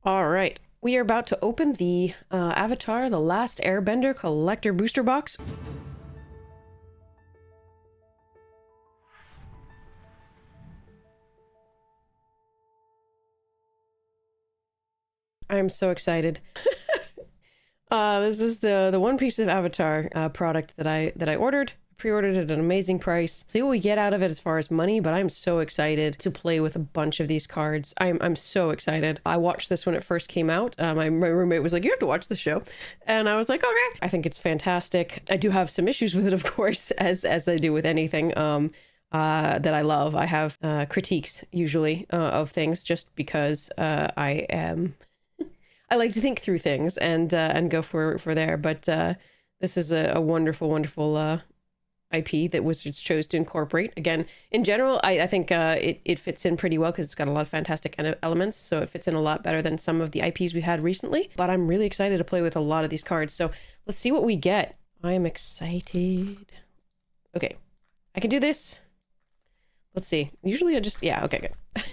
All right. We are about to open the Avatar, the Last Airbender collector booster box. I'm so excited. This is the one piece of Avatar product that I ordered. Pre-ordered at an amazing price. See what we get out of it as far as money, but I'm so excited to play with a bunch of these cards. I'm so excited. I watched this when it first came out. My roommate was like, "You have to watch the show," and I was like, "Okay." I think it's fantastic. I do have some issues with it, of course, as I do with anything that I love. I have critiques usually of things just because I like to think through things and go for there. But this is a wonderful, wonderful IP that Wizards chose to incorporate. Again, in general, I think it fits in pretty well because it's got a lot of fantastic elements, so it fits in a lot better than some of the IPs we had recently. But I'm really excited to play with a lot of these cards, so let's see what we get. I am excited. Okay, I can do this. Let's see. Usually I just... yeah, okay, good.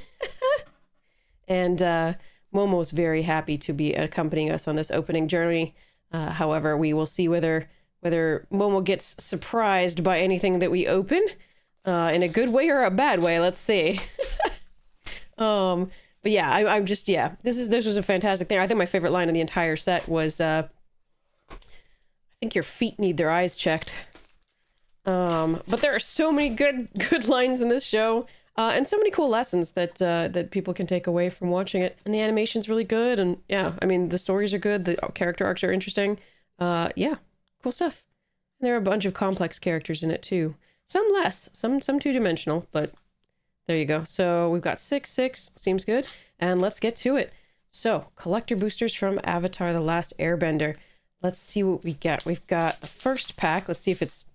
And Momo's very happy to be accompanying us on this opening journey. However, we will see whether Momo gets surprised by anything that we open, in a good way or a bad way. Let's see. But yeah, I'm just, yeah, this was a fantastic thing. I think my favorite line in the entire set was, I think your feet need their eyes checked. But there are so many good lines in this show, and so many cool lessons that people can take away from watching it. And the animation's really good, and yeah, I mean, the stories are good, the character arcs are interesting. Yeah. Cool stuff. And there are a bunch of complex characters in it too. Some less, some two-dimensional, but there you go. So we've got 6, seems good. And let's get to it. So, collector boosters from Avatar: The Last Airbender. Let's see what we get. We've got the first pack. Let's see if it's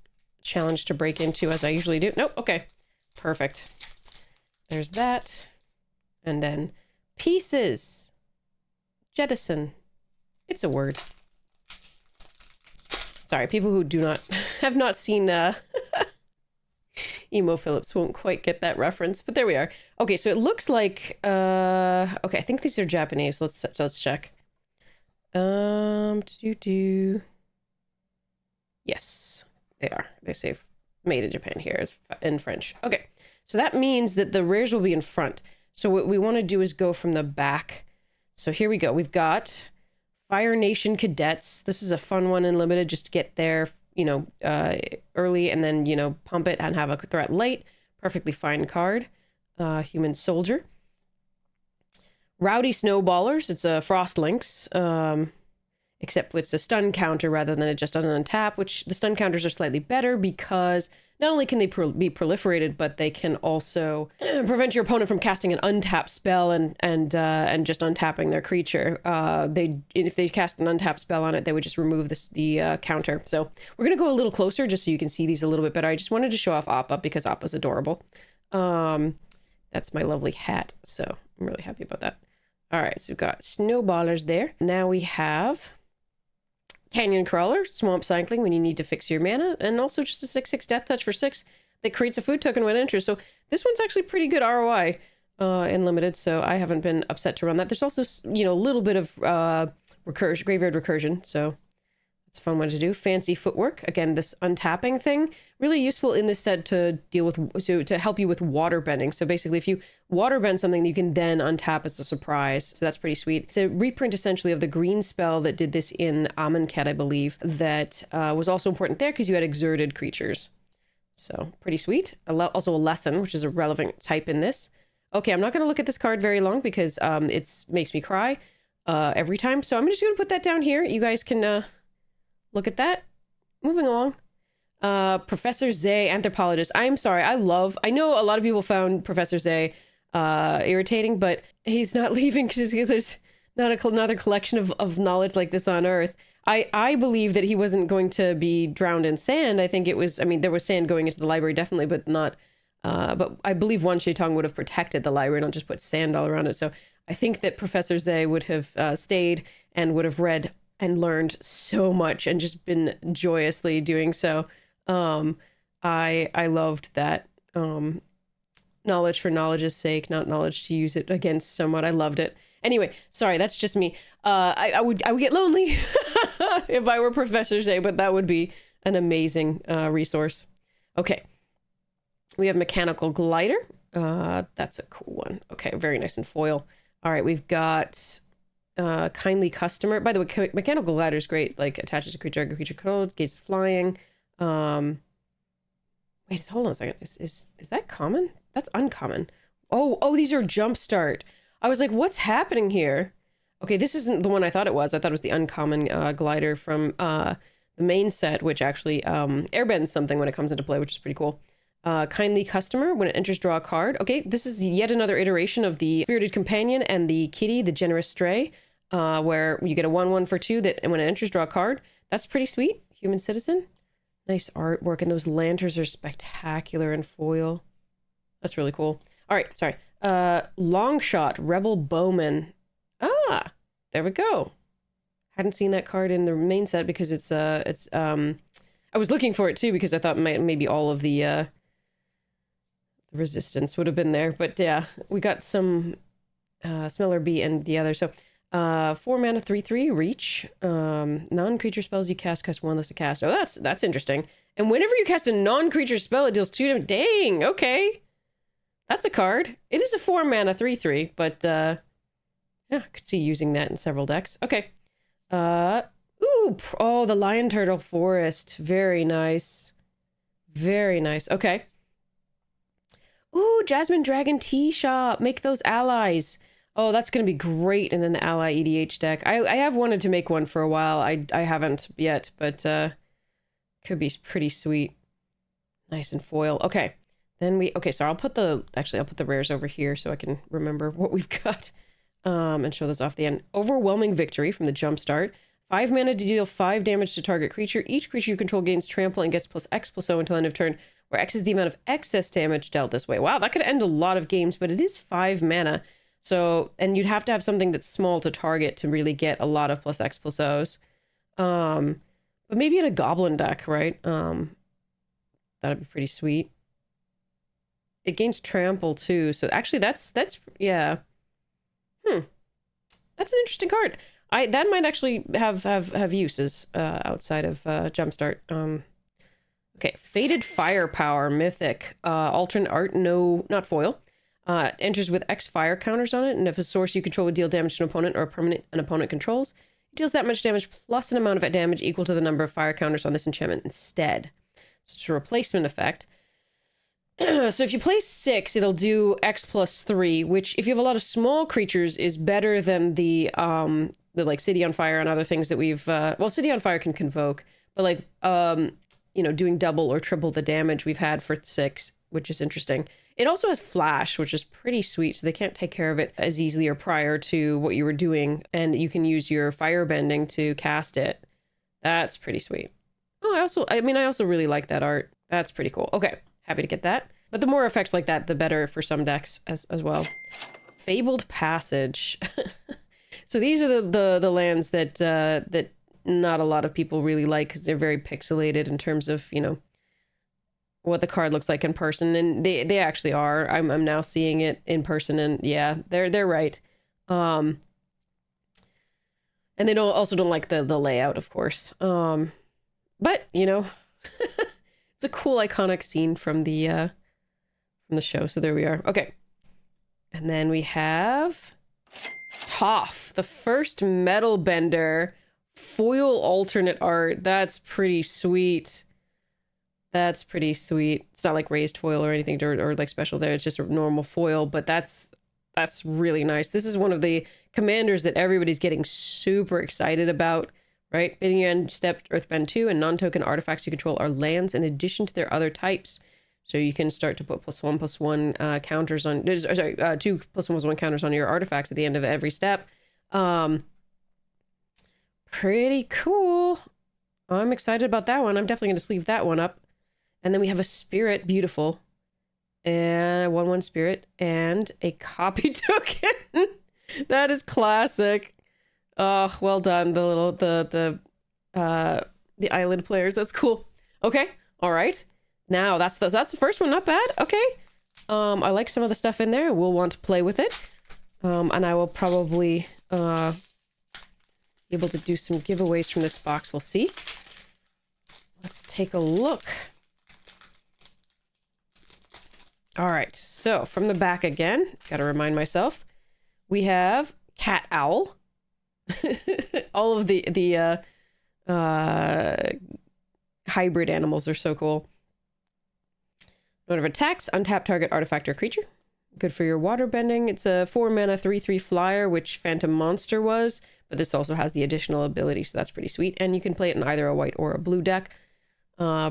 a challenge to break into as I usually do. Nope, okay. Perfect. There's that. And then pieces. Jettison. It's a word. Sorry, people who have not seen Emo Phillips won't quite get that reference, but there we are. Okay, so it looks like okay, I think these are Japanese. Let's check. Yes, they are. They say made in Japan here in French. Okay, so that means that the rares will be in front. So what we want to do is go from the back. So here we go. We've got Fire Nation Cadets. This is a fun one in limited, just to get there, early and then, pump it and have a threat late. Perfectly fine card. Human Soldier. Rowdy Snowballers. It's a Frost Lynx, except it's a stun counter rather than it just doesn't untap, which the stun counters are slightly better because not only can they be proliferated, but they can also prevent your opponent from casting an untapped spell and just untapping their creature. If they cast an untapped spell on it, they would just remove the counter. So we're gonna go a little closer just so you can see these a little bit better. I just wanted to show off Appa because Appa's adorable. That's my lovely hat, so I'm really happy about that. All right, so we've got Snowballers there. Now we have Canyon Crawler, Swamp Cycling when you need to fix your mana, and also just a 6/6 Death Touch for 6 that creates a food token when enters. So this one's actually pretty good ROI in limited, so I haven't been upset to run that. There's also, a little bit of graveyard recursion, so it's a fun one to do. Fancy Footwork, again, this untapping thing, really useful in this set to deal with, to help you with water bending. So basically, if you water bend something, you can then untap as a surprise. So that's pretty sweet. It's a reprint essentially of the green spell that did this in Amonkhet, I believe, that was also important there because you had exerted creatures. So pretty sweet. Also a lesson, which is a relevant type in this. Okay, I'm not going to look at this card very long because it makes me cry every time. So I'm just going to put that down here. You guys can look at that. Moving along. Professor Zay, Anthropologist. I'm sorry. I know a lot of people found Professor Zay irritating, but he's not leaving because there's not another collection of knowledge like this on Earth. I believe that he wasn't going to be drowned in sand. I think it was, there was sand going into the library, definitely, but not, but I believe Wan Shetong would have protected the library, not just put sand all around it. So I think that Professor Zay would have stayed and would have read and learned so much and just been joyously doing so. I loved that. Knowledge for knowledge's sake, not knowledge to use it against someone. I loved it. Anyway, sorry, that's just me. I would get lonely if I were Professor Zay, but that would be an amazing resource. Okay. We have Mechanical Glider. That's a cool one. Okay, very nice in foil. All right, we've got Kindly Customer. By the way, Mechanical Glider is great. Like, attaches to creature code, gates flying. Wait, hold on a second. Is that common? That's uncommon. Oh, these are Jumpstart. I was like, what's happening here? Okay, this isn't the one I thought it was. I thought it was the uncommon glider from the main set, which actually airbends something when it comes into play, which is pretty cool. Kindly Customer, when it enters, draw a card. Okay, this is yet another iteration of the Spirited Companion and the Kitty, the Generous Stray, where you get a 1/1 for 2 that, and when it enters, draw a card. That's pretty sweet. Human Citizen. Nice artwork, and those lanterns are spectacular in foil. That's really cool. All right, sorry. Longshot, Rebel Bowman. Ah, there we go. Hadn't seen that card in the main set because it's I was looking for it too because I thought maybe all of the resistance would have been there, but yeah, we got some Smeller Bee and the other. So 4 mana 3/3 reach. Non-creature spells you cast cost 1 less to cast. Oh, that's interesting. And whenever you cast a non-creature spell, it deals 2 damage. Dang, okay. That's a card. It is a 4 mana 3/3, but yeah, I could see using that in several decks. Okay. Ooh, oh, the Lion Turtle Forest. Very nice. Very nice. Okay. Ooh, Jasmine Dragon Tea Shop. Make those allies. Oh, that's going to be great in an ally EDH deck. I have wanted to make one for a while. I haven't yet, but could be pretty sweet. Nice and foil. Okay. Then so I'll put the rares over here so I can remember what we've got. And show this off the end. Overwhelming Victory from the Jumpstart. 5 mana to deal 5 damage to target creature. Each creature you control gains trample and gets +X/+O until end of turn, where X is the amount of excess damage dealt this way. Wow, that could end a lot of games, but it is 5 mana. So, and you'd have to have something that's small to target to really get a lot of +X/+Os. But maybe in a Goblin deck, right? That'd be pretty sweet. It gains trample too. So actually that's yeah. That's an interesting card. That might actually have uses outside of Jumpstart. Okay, Fated Firepower, Mythic, alternate art, no, not foil. Enters with X fire counters on it, and if a source you control would deal damage to an opponent or a permanent an opponent controls, it deals that much damage plus an amount of damage equal to the number of fire counters on this enchantment instead. So it's a replacement effect. So if you play 6, it'll do X+3, which if you have a lot of small creatures is better than the like City on Fire and other things that we've well, City on Fire can convoke, but like you know, doing double or triple the damage we've had for 6, which is interesting. It also has Flash, which is pretty sweet, so they can't take care of it as easily or prior to what you were doing, and you can use your Firebending to cast it. That's pretty sweet. Oh, I also really like that art. That's pretty cool. Okay. Happy to get that. But the more effects like that, the better for some decks as well. Fabled Passage. So these are the lands that that not a lot of people really like because they're very pixelated in terms of, you know, what the card looks like in person, and they actually are. I'm now seeing it in person, and yeah, they're right. And they also don't like the layout, of course. But you know. It's a cool iconic scene from the show, so there we are. Okay. And then we have Toph, the first Metal Bender foil alternate art. That's pretty sweet. That's pretty sweet. It's not like raised foil or anything or like special there. It's just a normal foil, but that's really nice. This is one of the commanders that everybody's getting super excited about. Right? Bidding end, step, Earthbend 2, and non-token artifacts you control are lands in addition to their other types. So you can start to put +1/+1 counters on, 2 +1/+1 counters on your artifacts at the end of every step. Pretty cool. I'm excited about that one. I'm definitely going to sleeve that one up. And then we have a Spirit, beautiful. And 1/1 Spirit, and a copy token. That is classic. Oh, well done, the island players. That's cool. Okay, all right. Now that's the first one. Not bad. Okay. I like some of the stuff in there. We'll want to play with it. And I will probably be able to do some giveaways from this box. We'll see. Let's take a look. All right, so from the back again, gotta remind myself, we have cat owl. All of the hybrid animals are so cool. Note of attacks, untap target artifact or creature. Good for your water bending. It's a 4-mana 3/3 flyer, which Phantom Monster was, but this also has the additional ability, so that's pretty sweet. And you can play it in either a white or a blue deck.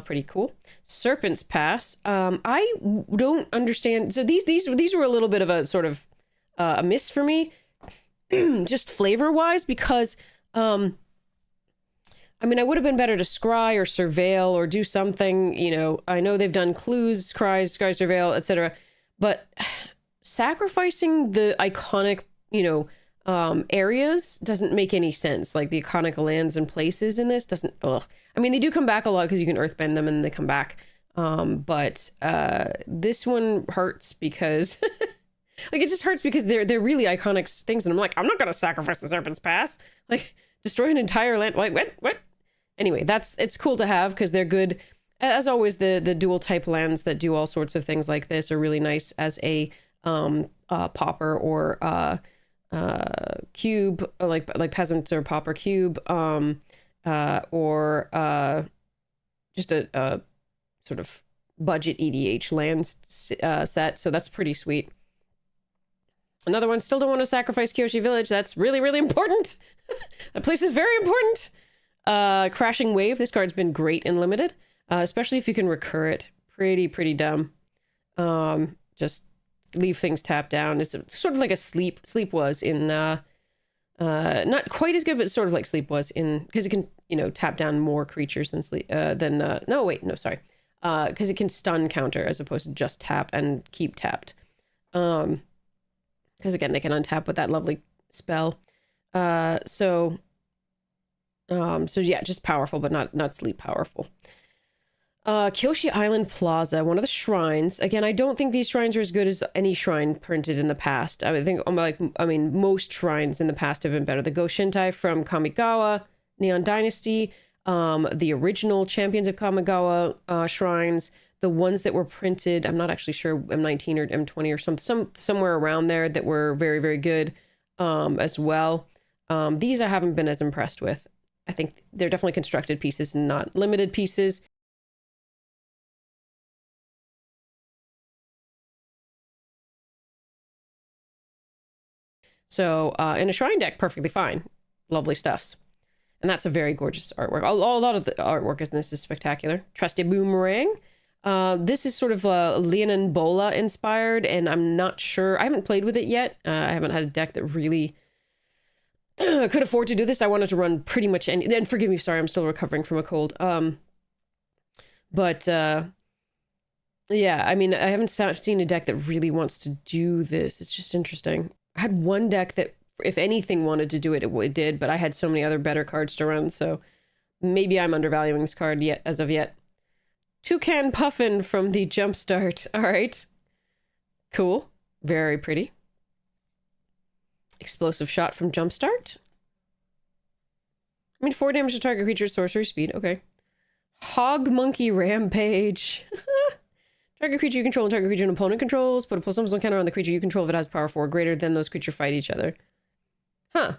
Pretty cool. Serpent's Pass. I don't understand. So these were a little bit of a sort of a miss for me, just flavor-wise, because I mean, I would have been better to scry or surveil or do something, you know. I know they've done clues, scry, surveil, etc. But sacrificing the iconic, you know, areas doesn't make any sense. Like the iconic lands and places in this doesn't, ugh. I mean, they do come back a lot because you can earthbend them and they come back. But this one hurts because, like, it just hurts because they're really iconic things. And I'm like, I'm not going to sacrifice the Serpent's Pass. Like, destroy an entire land. Like, what? Anyway, it's cool to have because they're good. As always, the dual type lands that do all sorts of things like this are really nice as a pauper or cube, or like peasant or pauper cube, or just a sort of budget EDH land set. So that's pretty sweet. Another one, still don't want to sacrifice Kyoshi Village. That's really, really important. That place is very important. Crashing Wave. This card's been great in limited, especially if you can recur it. Pretty dumb. Just leave things tapped down. It's sort of like a sleep was in not quite as good, but sort of like sleep was in, because it can, you know, tap down more creatures than sleep because it can stun counter as opposed to just tap and keep tapped. Because again, they can untap with that lovely spell. So yeah, just powerful, but not sleep powerful. Kyoshi Island Plaza, one of the shrines. Again, I don't think these shrines are as good as any shrine printed in the past. I think, most shrines in the past have been better. The Goshintai from Kamigawa, Neon Dynasty, the original Champions of Kamigawa shrines, the ones that were printed, I'm not actually sure, M19 or M20 or somewhere around there, that were very, very good as well. These I haven't been as impressed with. I think they're definitely constructed pieces, not limited pieces. So in a shrine deck, perfectly fine. Lovely stuffs. And that's a very gorgeous artwork. A lot of the artwork in this is spectacular. Trusty Boomerang. This is sort of Leonin Bola inspired, and I'm not sure. I haven't played with it yet. I haven't had a deck that really could afford to do this. I wanted to run pretty much any... And forgive me, sorry, I'm still recovering from a cold. Yeah, I mean, I haven't seen a deck that really wants to do this. It's just interesting. I had one deck that, if anything wanted to do it, it did, but I had so many other better cards to run, so maybe I'm undervaluing this card as of yet. Toucan Puffin from the Jumpstart. All right. Cool. Very pretty. Explosive Shot from Jumpstart. I mean, 4 damage to target creature, sorcery speed. Okay. Hog Monkey Rampage. Target creature you control and target creature an opponent controls. Put a +1/+1 counter on the creature you control if it has power 4 greater than those creatures fight each other. Huh.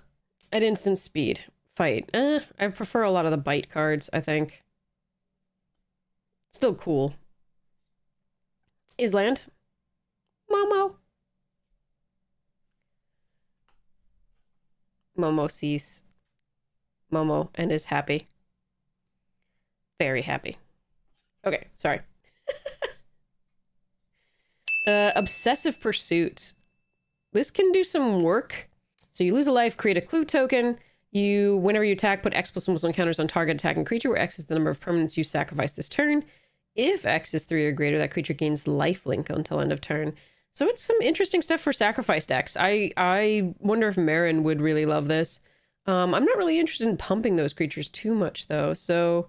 At instant speed. Fight. I prefer a lot of the bite cards, I think. Still cool. Island. Momo. Momo sees Momo and is happy. Very happy. Okay, sorry. Obsessive Pursuit. This can do some work. So you lose a life, create a clue token. Whenever you attack, put X+1/+1 counters on target attacking creature, where X is the number of permanents you sacrifice this turn. If X is 3 or greater, that creature gains lifelink until end of turn. So it's some interesting stuff for sacrifice decks. I wonder if Marin would really love this. I'm not really interested in pumping those creatures too much, though. So,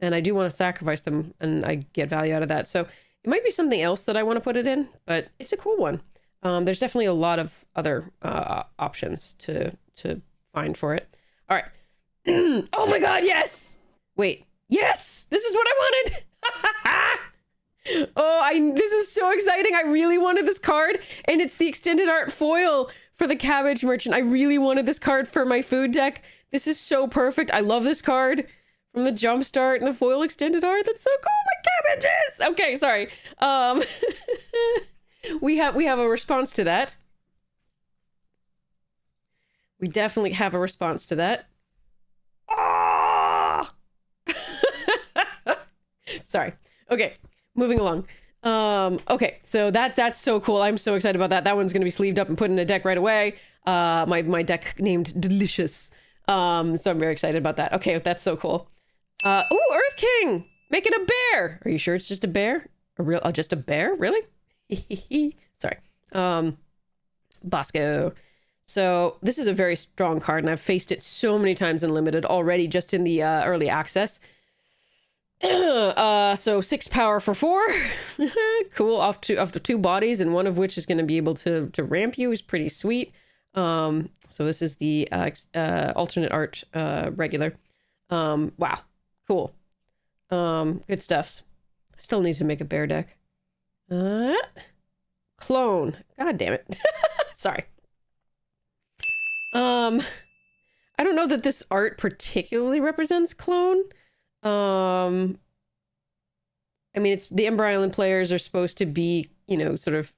and I do want to sacrifice them, and I get value out of that. So it might be something else that I want to put it in, but it's a cool one. There's definitely a lot of other options to find for it. All right. Oh my god, yes! Wait, yes! This is what I wanted! This is so exciting. I really wanted this card, and it's the extended art foil for the Cabbage Merchant. I really wanted this card for my food deck. This is so perfect. I love this card from the Jumpstart and the foil extended art. That's so cool. My cabbages! Okay, sorry. We have a response to that. We definitely have a response to that. Oh! Sorry. Okay, moving along. Okay, so that's so cool. I'm so excited about that. That one's gonna be sleeved up and put in a deck right away. My deck named Delicious. So I'm very excited about that. Okay, that's so cool. Ooh, Earth King! Make it a bear! Are you sure it's just a bear? Just a bear? Really? Sorry. Bosco. So this is a very strong card, and I've faced it so many times in Limited already, just in the early access. So 6 power for 4. Cool. Off to 2 bodies, and one of which is going to be able to ramp you is pretty sweet. So this is the alternate art regular. Wow. Cool. Good stuffs. I still need to make a bear deck. Clone. God damn it. Sorry. I don't know that this art particularly represents clone. I mean, it's the Ember Island players are supposed to be, you know, sort of,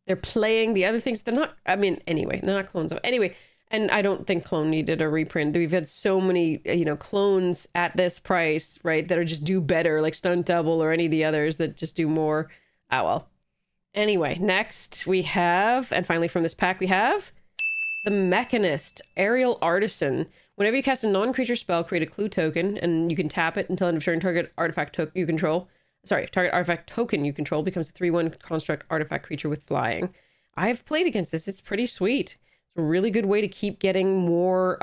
they're playing the other things, but they're not, I mean, anyway, they're not clones of, anyway, and I don't think clone needed a reprint. We've had so many, you know, clones at this price, right, that are just do better, like Stunt Double or any of the others that just do more. Ah, well. Anyway, next we have, and finally from this pack we have, the Mechanist, Aerial Artisan. Whenever you cast a non-creature spell, create a clue token, and you can tap it until end of turn. Target artifact token you control becomes a 3/1 construct artifact creature with flying. I've played against this. It's pretty sweet. It's a really good way to keep getting more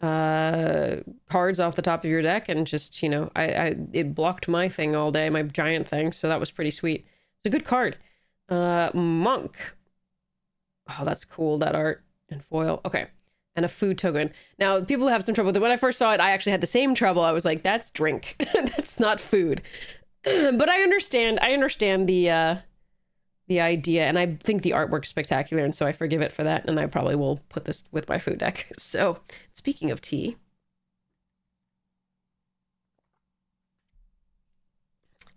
cards off the top of your deck, and just, you know, it blocked my thing all day, my giant thing, so that was pretty sweet. It's a good card. Monk. Oh, that's cool, that art and foil. Okay. And a food token. Now, people have some trouble with it. When I first saw it, I actually had the same trouble. I was like, that's drink. That's not food. But I understand the idea, and I think the artwork's spectacular, and so I forgive it for that, and I probably will put this with my food deck. So, speaking of tea,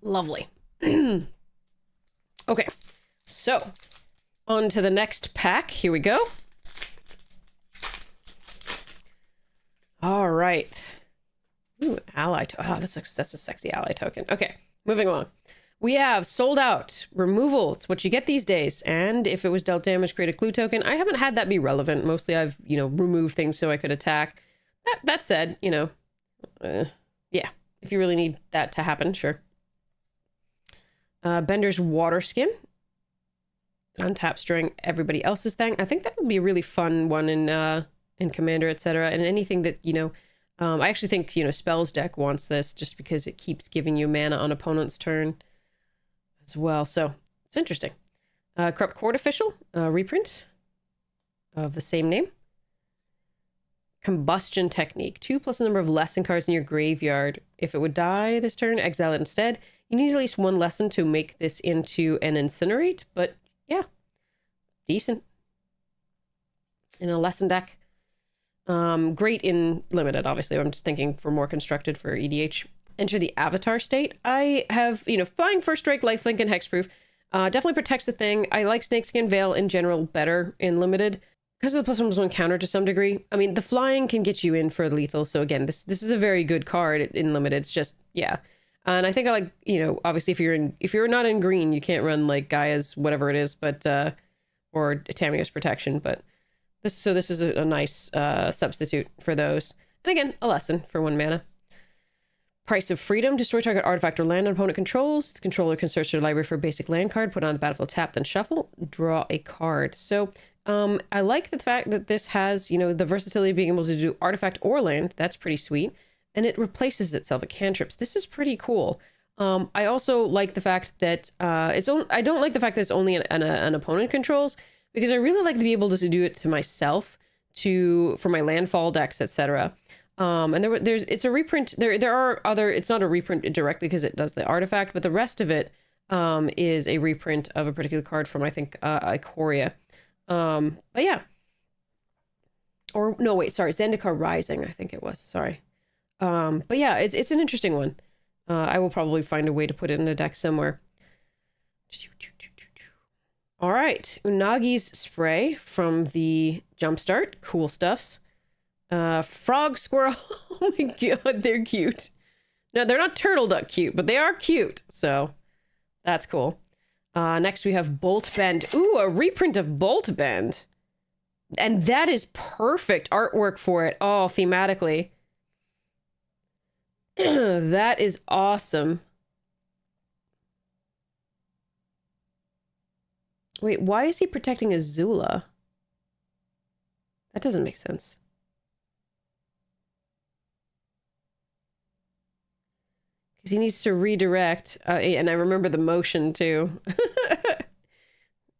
lovely. Okay, so on to the next pack. Here we go. All right. Ooh, ally. Oh, that's a sexy ally token. Okay, moving along. We have Sold Out. Removal. It's what you get these days. And if it was dealt damage, create a clue token. I haven't had that be relevant. Mostly I've, you know, removed things so I could attack. That said, you know, yeah, if you really need that to happen, sure. Bender's Water Skin. Untaps during everybody else's thing. I think that would be a really fun one in Commander, etc. And anything that, you know, I actually think, you know, Spells deck wants this just because it keeps giving you mana on opponent's turn as well. So it's interesting. Corrupt Court Official, reprint of the same name. Combustion Technique. 2 plus the number of lesson cards in your graveyard. If it would die this turn, exile it instead. You need at least 1 lesson to make this into an Incinerate, but yeah, decent. In a lesson deck. Great in Limited, obviously. I'm just thinking for more constructed for EDH. Enter the Avatar state. I have, you know, Flying, First Strike, Lifelink, and Hexproof. Definitely protects the thing. I like Snakeskin Veil in general better in Limited because of the +1/+1 counter to some degree. I mean, the flying can get you in for lethal. So again, this is a very good card in Limited. It's just, yeah. And I think I like, you know, obviously if you're not in green, you can't run like Gaia's whatever it is, but or Tamiya's Protection, but this is a nice substitute for those. And again, a lesson for 1 mana. Price of Freedom. Destroy target artifact or land opponent controls. The controller can search their library for a basic land card, put it on the battlefield, tap, then shuffle, draw a card. So I like the fact that this has, you know, the versatility of being able to do artifact or land. That's pretty sweet. And it replaces itself at cantrips. This is pretty cool. I also like the fact that I don't like the fact that it's only an opponent controls, because I really like to be able to do it to myself, for my landfall decks, etc. And it's a reprint. There are other. It's not a reprint directly because it does the artifact, but the rest of it is a reprint of a particular card from, I think, Ikoria. But yeah. Or no, wait, sorry, Zendikar Rising, I think it was. Sorry. But yeah, it's an interesting one. I will probably find a way to put it in a deck somewhere. All right, Unagi's Spray from the Jumpstart. Cool stuffs. Frog Squirrel. Oh my god, they're cute. No, they're not turtle duck cute, but they are cute. So that's cool. Next we have Bolt Bend. Ooh, a reprint of Bolt Bend. And that is perfect artwork for it. Oh, thematically. That is awesome. Wait, why is he protecting Azula? That doesn't make sense. Because he needs to redirect. And I remember the motion, too.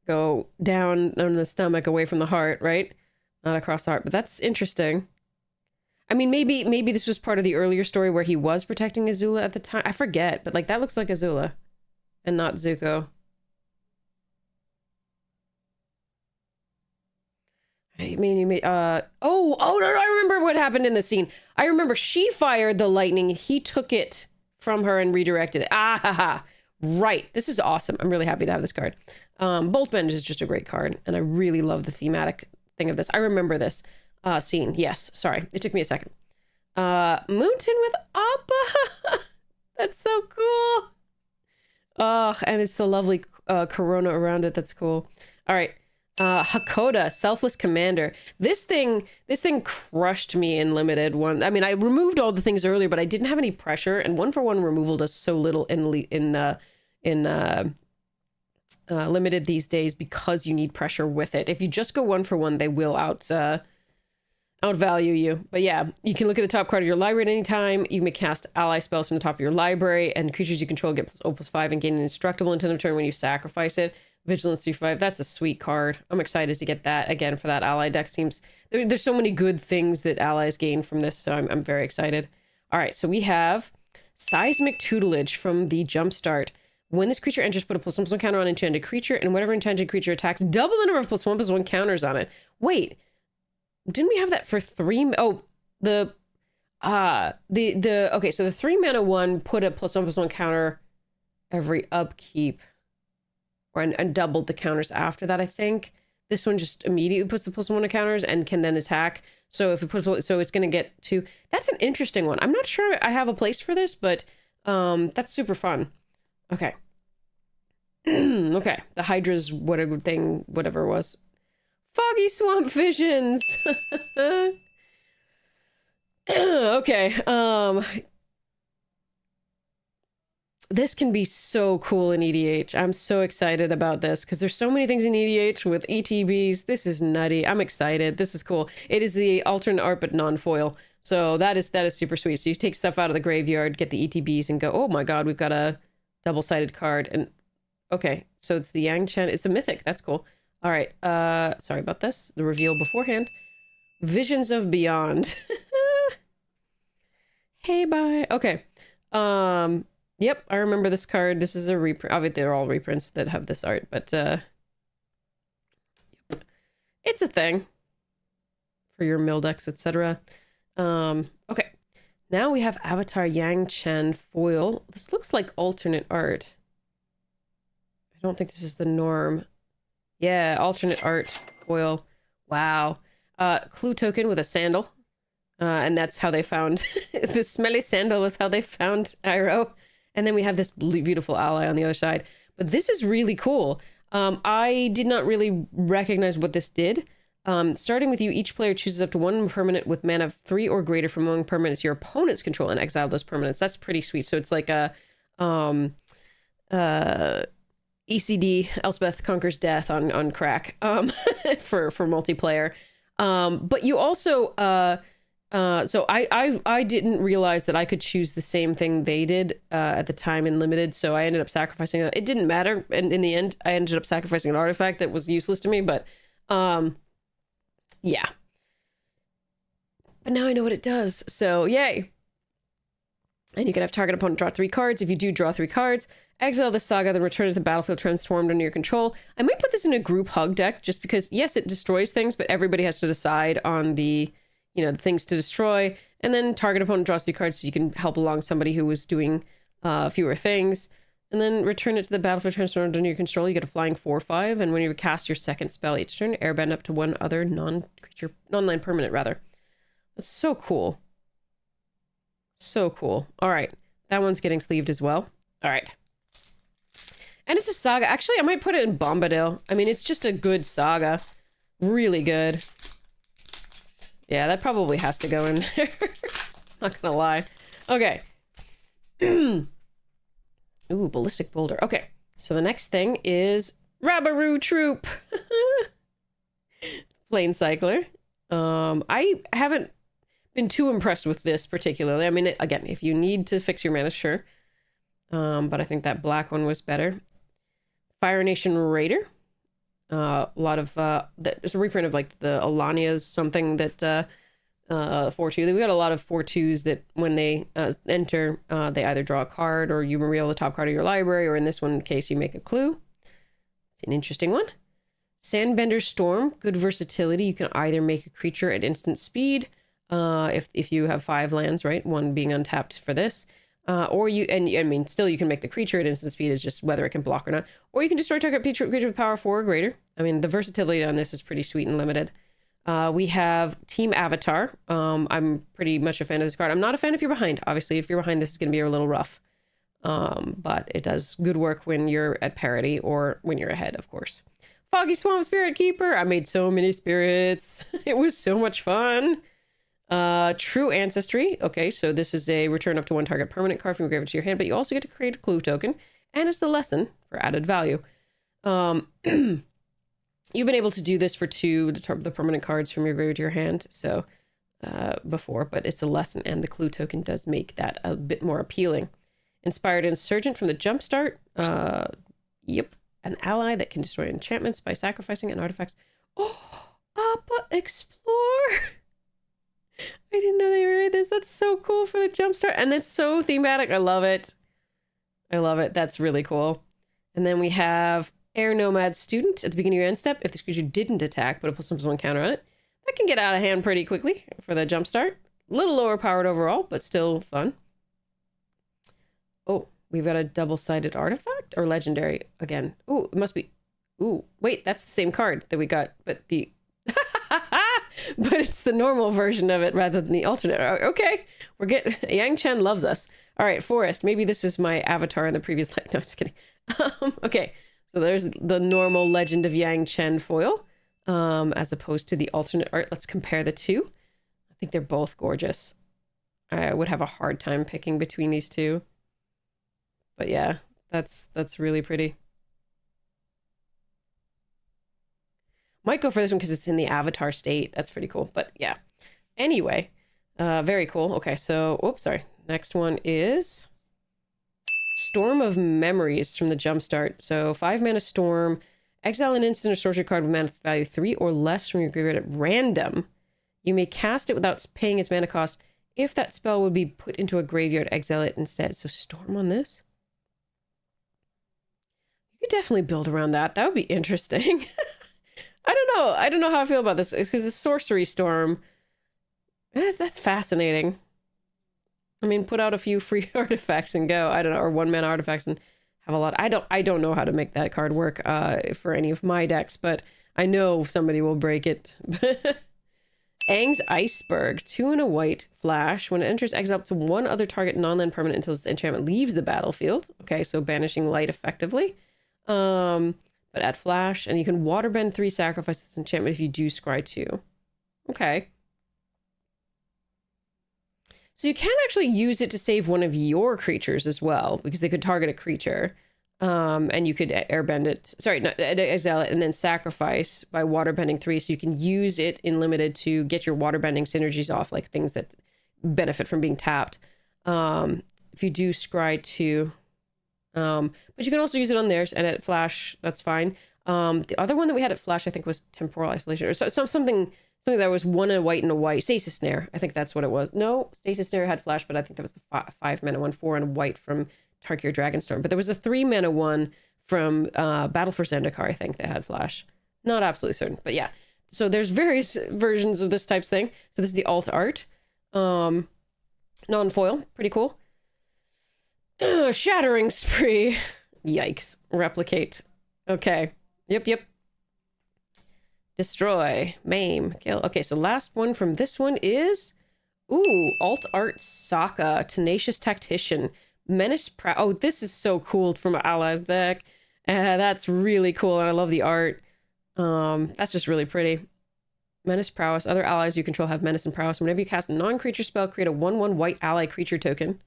Go down on the stomach, away from the heart, right? Not across the heart. But that's interesting. I mean, maybe this was part of the earlier story where he was protecting Azula at the time. I forget, but like that looks like Azula and not Zuko. I mean, oh no, I remember what happened in the scene. I remember she fired the lightning. He took it from her and redirected it. Ah, ha, ha. Right. This is awesome. I'm really happy to have this card. Bolt Bend is just a great card, and I really love the thematic thing of this. I remember this scene. Yes, sorry. It took me a second. Moonton with Appa. That's so cool. Oh, and it's the lovely corona around it. That's cool. All right. Hakoda, Selfless Commander. This thing crushed me in limited one. I mean, I removed all the things earlier, but I didn't have any pressure, and 1-for-1 removal does so little in limited these days because you need pressure with it. If you just go 1-for-1, they will outvalue you. But yeah, you can look at the top card of your library at any time. You may cast ally spells from the top of your library, and creatures you control get +0/+5 and gain an indestructible until end of turn when you sacrifice it. Vigilance 3/5. That's a sweet card. I'm excited to get that again for that ally deck. Seems there's so many good things that allies gain from this, so I'm very excited. All right, so we have Seismic Tutelage from the Jumpstart. When this creature enters, put a +1/+1 counter on enchanted creature, and whatever enchanted creature attacks, double the number of +1/+1 counters on it. Wait, didn't we have that for 3? Oh, okay, so the 3-mana one put a +1/+1 counter every upkeep, and doubled the counters after that, I think. This one just immediately puts the +1 counters and can then attack. So if it puts, so it's going to get 2. That's an interesting one. I'm not sure I have a place for this, but that's super fun. Okay. Okay. The Hydra's whatever it was. Foggy Swamp Visions. Okay. This can be so cool in EDH. I'm so excited about this because there's so many things in EDH with ETBs. This is nutty. I'm excited. This is cool. It is the alternate art but non-foil. So that is super sweet. So you take stuff out of the graveyard, get the ETBs, and go, oh my god, we've got a double-sided card. And okay, so it's the Yang Chen. It's a mythic. That's cool. All right. Sorry about this. The reveal beforehand. Visions of Beyond. Hey, bye. Okay. Yep, I remember this card. This is a reprint. Obviously, they're all reprints that have this art, but it's a thing for your mill decks, etc. Okay, now we have Avatar Yang Chen foil. This looks like alternate art. I don't think this is the norm. Yeah, alternate art foil. Wow. Clue token with a sandal. And that's how they found the smelly sandal was how they found Iroh. And then we have this beautiful ally on the other side. But this is really cool. I did not really recognize what this did. Starting with you, each player chooses up to 1 permanent with mana of 3 or greater from among permanents your opponents control and exile those permanents. That's pretty sweet. So it's like a ECD, Elspeth Conquers Death on crack for multiplayer. But you also So I didn't realize that I could choose the same thing they did at the time in limited, so I ended up sacrificing it. It didn't matter, and in the end, I ended up sacrificing an artifact that was useless to me, but yeah. But now I know what it does, so yay. And you can have target opponent draw 3 cards. If you do draw 3 cards, exile the saga, then return it to the battlefield transformed under your control. I might put this in a group hug deck, just because, yes, it destroys things, but everybody has to decide on the, you know, the things to destroy, and then target opponent draws 3 cards so you can help along somebody who was doing fewer things, and then return it to the battlefield transformed under your control. You get a flying 4/5, and when you cast your second spell each turn, airbend up to 1 other non-land permanent, rather. That's so cool. So cool. All right. That one's getting sleeved as well. All right. And it's a saga. Actually, I might put it in Bombadil. I mean, it's just a good saga. Really good. Yeah, that probably has to go in there. Not gonna lie. Okay. Ooh, Ballistic Boulder. Okay. So the next thing is Rabaroo Troop. Plane Cycler. I haven't been too impressed with this particularly. I mean, again, if you need to fix your mana, sure. But I think that black one was better. Fire Nation Raider. A lot of there's a reprint of like the Alania's something that 4/2. We got a lot of 4/2s that when they enter, they either draw a card or you reveal the top card of your library, or in this one case, you make a clue. It's an interesting one. Sandbender Storm, good versatility. You can either make a creature at instant speed. If you have 5 lands, right? 1 being untapped for this. Or you, and I mean, still you can make the creature at instant speed, is just whether it can block or not. Or you can destroy target creature with power 4 or greater. I mean, the versatility on this is pretty sweet and limited. We have Team Avatar. I'm pretty much a fan of this card. I'm not a fan if you're behind. Obviously, if you're behind, this is going to be a little rough. But it does good work when you're at parity or when you're ahead, of course. Foggy Swamp Spirit Keeper. I made so many spirits. It was so much fun. True Ancestry. Okay, so this is a return up to 1 target permanent card from your graveyard to your hand, but you also get to create a clue token, and it's a lesson for added value. You've been able to do this for 2 the permanent cards from your graveyard to your hand, so before, but it's a lesson, and the clue token does make that a bit more appealing. Inspired Insurgent from the Jumpstart. Yep, an ally that can destroy enchantments by sacrificing an artifacts. Oh, Appa Explore. I didn't know they made this. That's so cool for the Jumpstart. And it's so thematic. I love it. I love it. That's really cool. And then we have Air Nomad Student at the beginning of your end step. If this creature didn't attack, but it puts some counter on it, that can get out of hand pretty quickly for the Jumpstart. A little lower powered overall, but still fun. Oh, we've got a double-sided artifact or legendary again. Oh, it must be. Ooh, wait, that's the same card that we got, but the. But it's the normal version of it rather than the alternate. Okay, we're getting... Yang Chen loves us. All right, Forest. Maybe this is my avatar in the previous... No, just kidding. Okay, so there's the normal Legend of Yang Chen foil, as opposed to the alternate art. Let's compare the two. I think they're both gorgeous. I would have a hard time picking between these two. But yeah, that's really pretty. Might go for this one because it's in the avatar state. That's pretty cool. But yeah. Anyway, very cool. Okay, so, oops, sorry. Next one is Storm of Memories from the Jumpstart. So 5 mana Storm. Exile an instant or sorcery card with mana value 3 or less from your graveyard at random. You may cast it without paying its mana cost. If that spell would be put into a graveyard, exile it instead. So Storm on this. You could definitely build around that. That would be interesting. I don't know. I don't know how I feel about this. It's because it's Sorcery Storm. That's fascinating. I mean, put out a few free artifacts and go. I don't know, or 1-mana artifacts and have a lot. I don't know how to make that card work for any of my decks, but I know somebody will break it. Aang's Iceberg, 2 and a white flash. When it enters exile up to 1 other target non-land permanent until its enchantment leaves the battlefield. Okay, so banishing light effectively. But add flash, and you can waterbend 3 sacrifice this enchantment if you do scry 2. Okay. So you can actually use it to save one of your creatures as well, because they could target a creature. And you could airbend it, sorry, not exile it, and then sacrifice by waterbending 3, so you can use it in limited to get your waterbending synergies off, like things that benefit from being tapped. If you do scry 2, but you can also use it on theirs, and at flash, that's fine. The other one that we had at flash, I think, was temporal isolation, or something that was 1 a white and a white. Stasis snare, I think that's what it was. No, stasis snare had flash, but I think that was the 5 mana one, 4 and a white from Tarkir Dragonstorm. But there was a 3 mana one from Battle for Zendikar, I think, that had flash. Not absolutely certain, but yeah. So there's various versions of this type thing. So this is the alt art. Non-foil, pretty cool. Shattering Spree. Yikes. Replicate. Okay. Yep. Destroy. Maim. Kill. Okay, so last one from this one is... Ooh, alt art Sokka. Tenacious Tactician. Menace Proud. Oh, this is so cool from an allies deck. That's really cool, and I love the art. That's just really pretty. Menace Prowess. Other allies you control have Menace and Prowess. Whenever you cast a non-creature spell, create a 1/1 white ally creature token.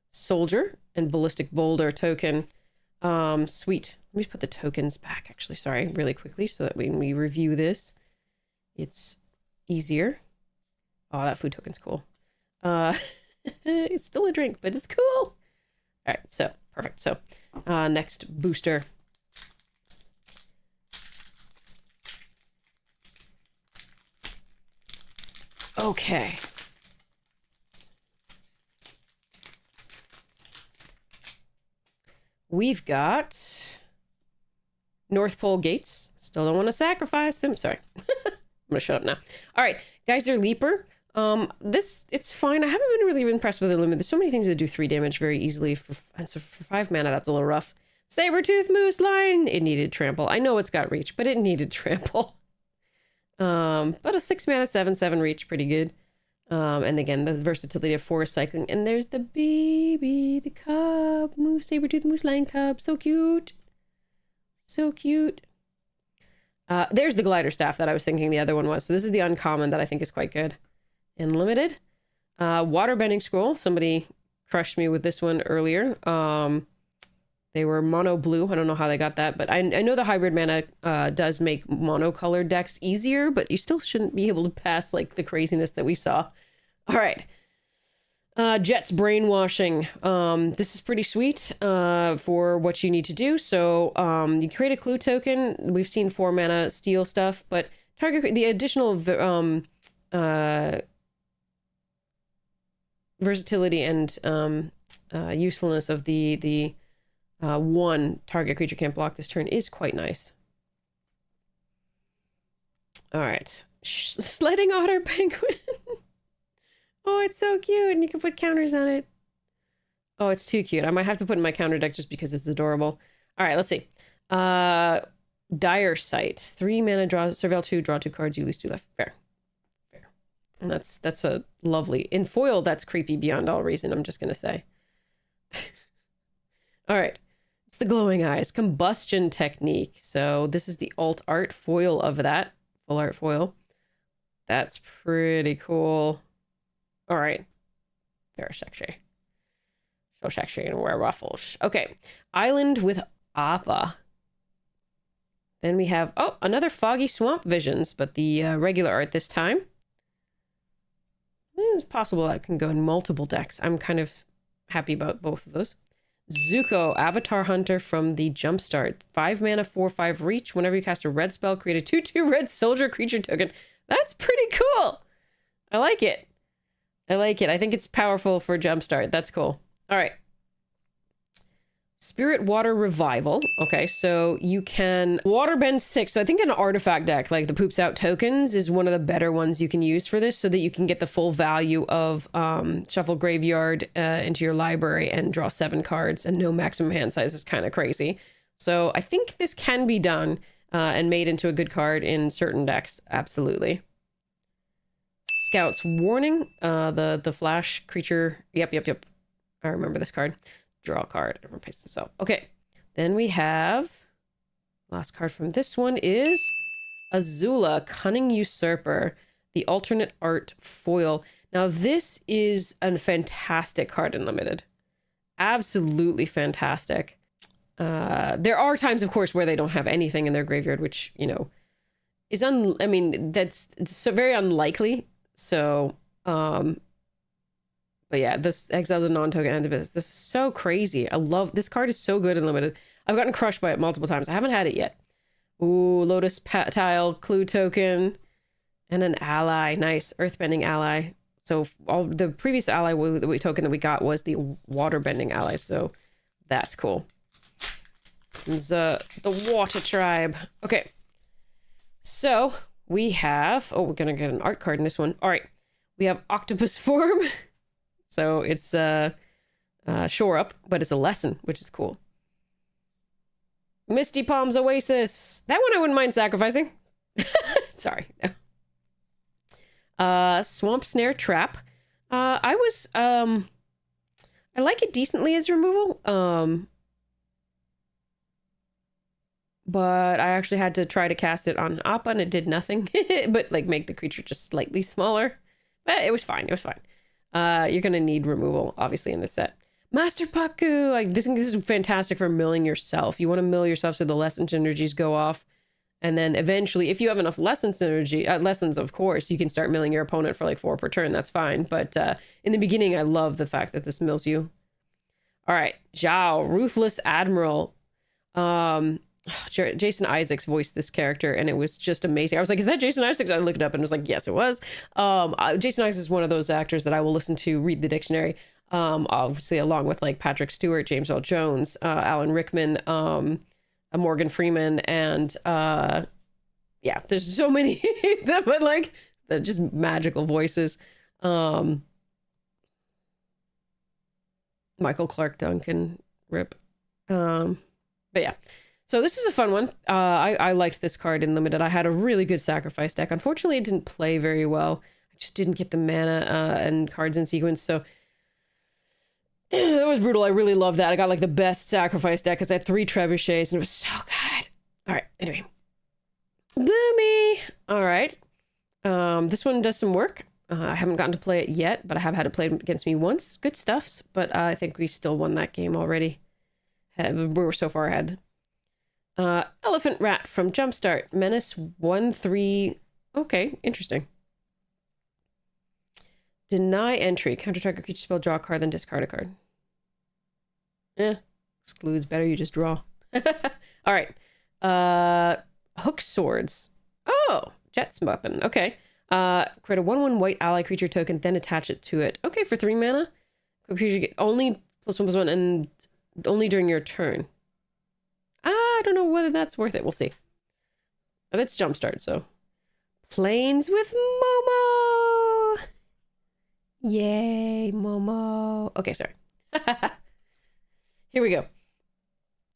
Soldier and Ballistic Boulder token. Sweet. Let me put the tokens back, actually. Sorry, really quickly, so that when we review this, it's easier. Oh, that food token's cool. It's still a drink, but it's cool. All right, so perfect. So next booster. Okay. We've got North Pole Gates. Still don't want to sacrifice him. Sorry. I'm gonna shut up now. All right, Geyser Leaper. It's fine. I haven't been really impressed with the limit. There's so many things that do 3 damage very easily, and so for 5 mana, that's a little rough. Sabertooth Moose Line. It needed trample. I know it's got reach, but it needed trample. But a 6 mana 7/7 reach, pretty good. And again, the versatility of forest cycling. And there's the baby, the cub, Sabertooth Moose Line cub. So cute. So cute. There's the glider staff that I was thinking the other one was. So this is the uncommon that I think is quite good. And limited. Waterbending Scroll. Somebody crushed me with this one earlier. They were mono blue. I don't know how they got that, but I know the hybrid mana does make monocolored decks easier, but you still shouldn't be able to pass like the craziness that we saw. All right. Jet's Brainwashing. This is pretty sweet for what you need to do. So you create a clue token. We've seen 4 mana steal stuff, but target the additional versatility and usefulness of the 1 target creature can't block this turn is quite nice. All right. Sledding Otter Penguin. Oh, it's so cute. And you can put counters on it. Oh, it's too cute. I might have to put in my counter deck just because it's adorable. All right, let's see. Dire Sight. 3 mana, draw, surveil 2, draw 2 cards, you lose 2 left. Fair. And that's a lovely... In foil, that's creepy beyond all reason, I'm just going to say. All right. It's the Glowing Eyes. Combustion Technique. So this is the alt art foil of that. Full art foil. That's pretty cool. All right. Very sexy. So sexy and wear ruffles. Okay. Island with Appa. Then we have... Oh, another Foggy Swamp Visions, but the regular art this time. It's possible that can go in multiple decks. I'm kind of happy about both of those. Zuko, Avatar Hunter from the Jumpstart. 5 mana, 4/5 reach. Whenever you cast a red spell, create a 2/2 red soldier creature token. That's pretty cool. I like it. I like it. I think it's powerful for Jumpstart. That's cool. All right. Spirit Water Revival. Okay, so you can waterbend 6. So I think an artifact deck like the Poops Out tokens is one of the better ones you can use for this so that you can get the full value of Shuffle Graveyard into your library and draw 7 cards, and no maximum hand size is kind of crazy. So I think this can be done and made into a good card in certain decks. Absolutely. Scout's Warning. The flash creature. Yep. I remember this card. Draw a card. Everyone paste this out. Okay. Then we have... Last card from this one is Azula, Cunning Usurper. The alternate art foil. Now this is a fantastic card in Limited. Absolutely fantastic. There are times, of course, where they don't have anything in their graveyard, which, you know, is I mean, it's so very unlikely. So, but yeah, this Exile the non-token end of it. This is so crazy. I love this card. Is so good and limited. I've gotten crushed by it multiple times. I haven't had it yet. Ooh, Lotus Tile, Clue Token, and an ally. Nice. Earthbending ally. So all the previous ally token that we got was the Waterbending ally. So that's cool. There's the Water Tribe. Okay. So we have... Oh, we're going to get an art card in this one. All right. We have Octopus Form. So it's Shore Up, but it's a lesson, which is cool. Misty Palms Oasis. That one I wouldn't mind sacrificing. Sorry. No. Swamp Snare Trap. I like it decently as removal. But I actually had to try to cast it on Appa and it did nothing. But like make the creature just slightly smaller. But it was fine. It was fine. You're gonna need removal, obviously, in this set. Master Paku! Like, this is fantastic for milling yourself. You want to mill yourself so the lesson synergies go off. And then eventually, if you have enough lesson synergy, lessons, of course, you can start milling your opponent for like 4 per turn. That's fine. But in the beginning, I love the fact that this mills you. All right. Zhao, Ruthless Admiral. Jason Isaacs voiced this character, and it was just amazing. I was like, is that Jason Isaacs? I looked it up and was like, yes, it was. Jason Isaacs is one of those actors that I will listen to, read the dictionary. Obviously, along with like Patrick Stewart, James Earl Jones, Alan Rickman, Morgan Freeman, and yeah, there's so many but like the just magical voices. Michael Clark Duncan, rip. But yeah, so this is a fun one. I liked this card in limited. I had a really good sacrifice deck. Unfortunately, it didn't play very well. I just didn't get the mana and cards in sequence, so it was brutal. I really loved that. I got like the best sacrifice deck because I had 3 trebuchets and it was so good. All right, anyway. Boomy! All right. This one does some work. I haven't gotten to play it yet, but I have had it played against me once. Good stuffs, but I think we still won that game already. We were so far ahead. Elephant Rat from Jumpstart. Menace 1/3. Okay, interesting. Deny entry. Counter target creature spell, draw a card, then discard a card. Excludes. Better you just draw. All right. Hook Swords. Oh, Jet's weapon. Okay. Create a 1/1 white ally creature token, then attach it to it. Okay, for 3 mana. Creature get only +1/+1 and only during your turn. I don't know whether that's worth it. We'll see. Oh, that's Jumpstart, so. Plains with Momo! Yay, Momo. Okay, sorry. Here we go.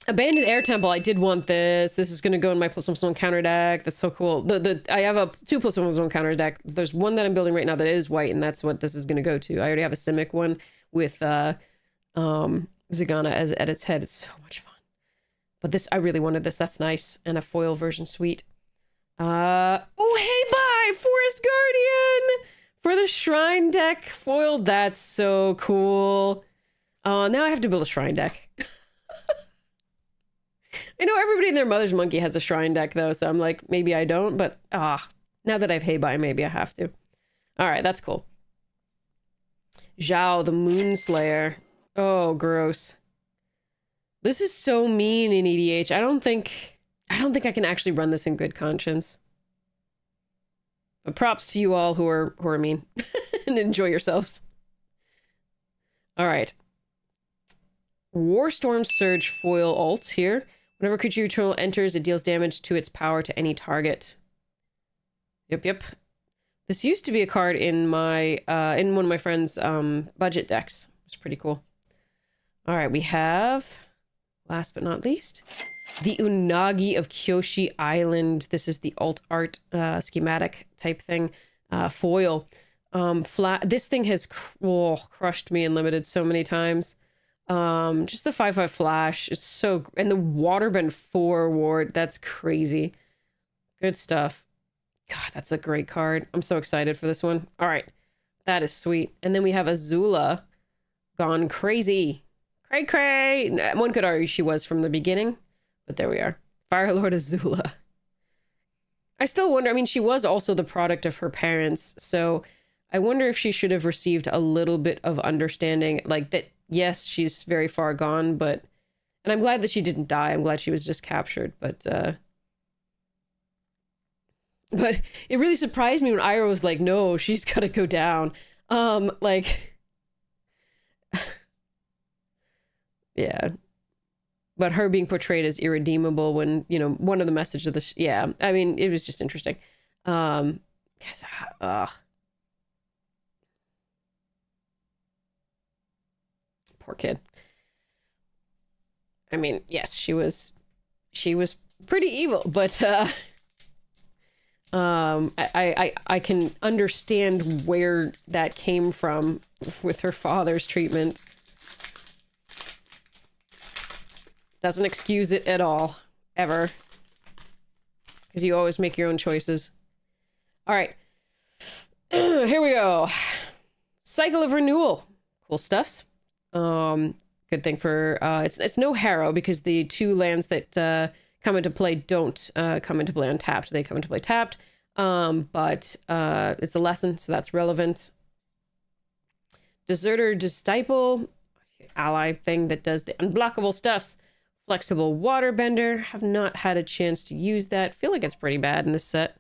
Abandoned Air Temple. I did want this. This is going to go in my +1/+1 counter deck. That's so cool. I have a 2 +1/+1 counter deck. There's one that I'm building right now that is white, and that's what this is going to go to. I already have a Simic one with Zagana as at its head. It's so much fun. But this, I really wanted this. That's nice. And a foil version, sweet. Oh, hey, bye! Forest Guardian! For the Shrine deck foiled. That's so cool. Now I have to build a Shrine deck. I know everybody and their mother's monkey has a Shrine deck, though, so I'm like, maybe I don't, but now that I have Hey Bye, maybe I have to. All right, that's cool. Zhao, the Moonslayer. Oh, gross. This is so mean in EDH. I don't think I can actually run this in good conscience. But props to you all who are mean and enjoy yourselves. All right. Warstorm Surge foil ult here. Whenever creature you control enters, it deals damage to its power to any target. Yep. This used to be a card in my in one of my friend's budget decks. It's pretty cool. All right, we have, last but not least, the Unagi of Kyoshi Island. This is the alt art schematic type thing. Foil. This thing has crushed me in limited so many times. Just the 5/5 flash. It's so... And the Waterbend 4 ward. That's crazy. Good stuff. God, that's a great card. I'm so excited for this one. All right. That is sweet. And then we have Azula gone crazy. Cray cray! One could argue she was from the beginning, but there we are. Fire Lord Azula. I still wonder, I mean, she was also the product of her parents, so I wonder if she should have received a little bit of understanding, like that, yes, she's very far gone, but... And I'm glad that she didn't die. I'm glad she was just captured, but it really surprised me when Iroh was like, no, she's gotta go down. Like... yeah. But her being portrayed as irredeemable when, you know, one of the messages of the... yeah, I mean, it was just interesting. Poor kid. I mean, yes, she was pretty evil, but I can understand where that came from with her father's treatment. Doesn't excuse it at all, ever. Because you always make your own choices. All right. Here we go. Cycle of renewal. Cool stuffs. Good thing for... it's no Harrow, because the two lands that come into play don't come into play untapped. They come into play tapped. But it's a lesson, so that's relevant. Deserter Disciple. Ally thing that does the unblockable stuffs. Flexible Waterbender. Have not had a chance to use that. Feel like it's pretty bad in this set.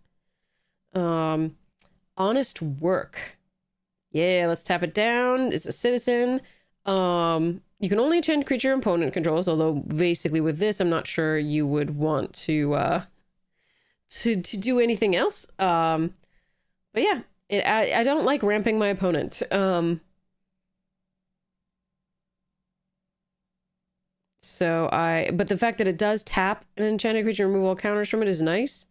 Honest Work. Yeah, let's tap it down. It's a citizen. You can only enchant creature opponent controls, although basically with this, I'm not sure you would want to do anything else. But yeah, I don't like ramping my opponent. But the fact that it does tap an enchanted creature and remove all counters from it is nice.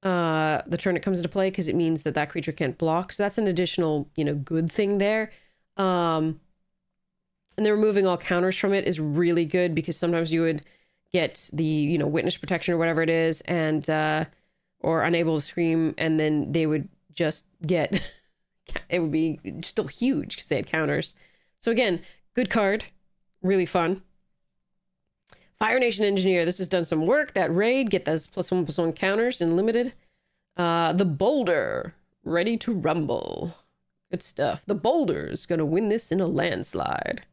The turn it comes into play, because it means that that creature can't block. So that's an additional, you know, good thing there. And then removing all counters from it is really good, because sometimes you would get the, you know, witness protection or whatever it is, and or unable to scream, and then they would just get it would be still huge because they had counters. So again, good card, really fun. Fire Nation Engineer, this has done some work. That raid, get those +1/+1 counters in limited. The Boulder, ready to rumble. Good stuff. The Boulder's gonna win this in a landslide.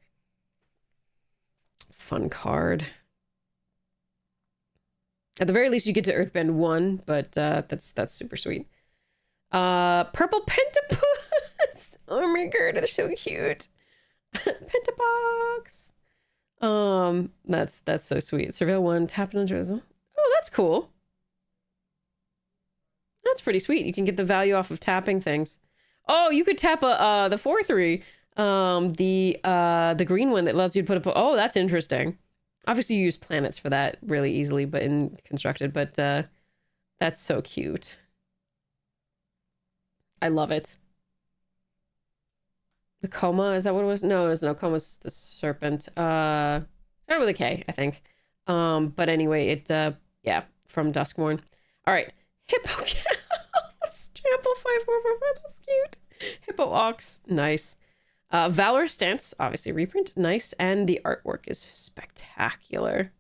Fun card. At the very least, you get to Earthbend 1, but that's super sweet. Purple Pentapus! Oh my god, they're so cute. Pentabox! That's so sweet. Surveil 1, tap it under. Oh, that's cool. That's pretty sweet. You can get the value off of tapping things. Oh, you could tap the 4/3. The green one that allows you to put a... oh, that's interesting. Obviously, you use planets for that really easily, but in constructed, but that's so cute. I love it. The Coma, is that what it was? No, there's no Coma's the serpent. Started with a K, I think. But anyway, it yeah, from Duskmorn. All right, Hippo Cows. Trample 5/4/4. That's cute. Hippo Ox, nice. Valor Stance, obviously reprint, nice, and the artwork is spectacular.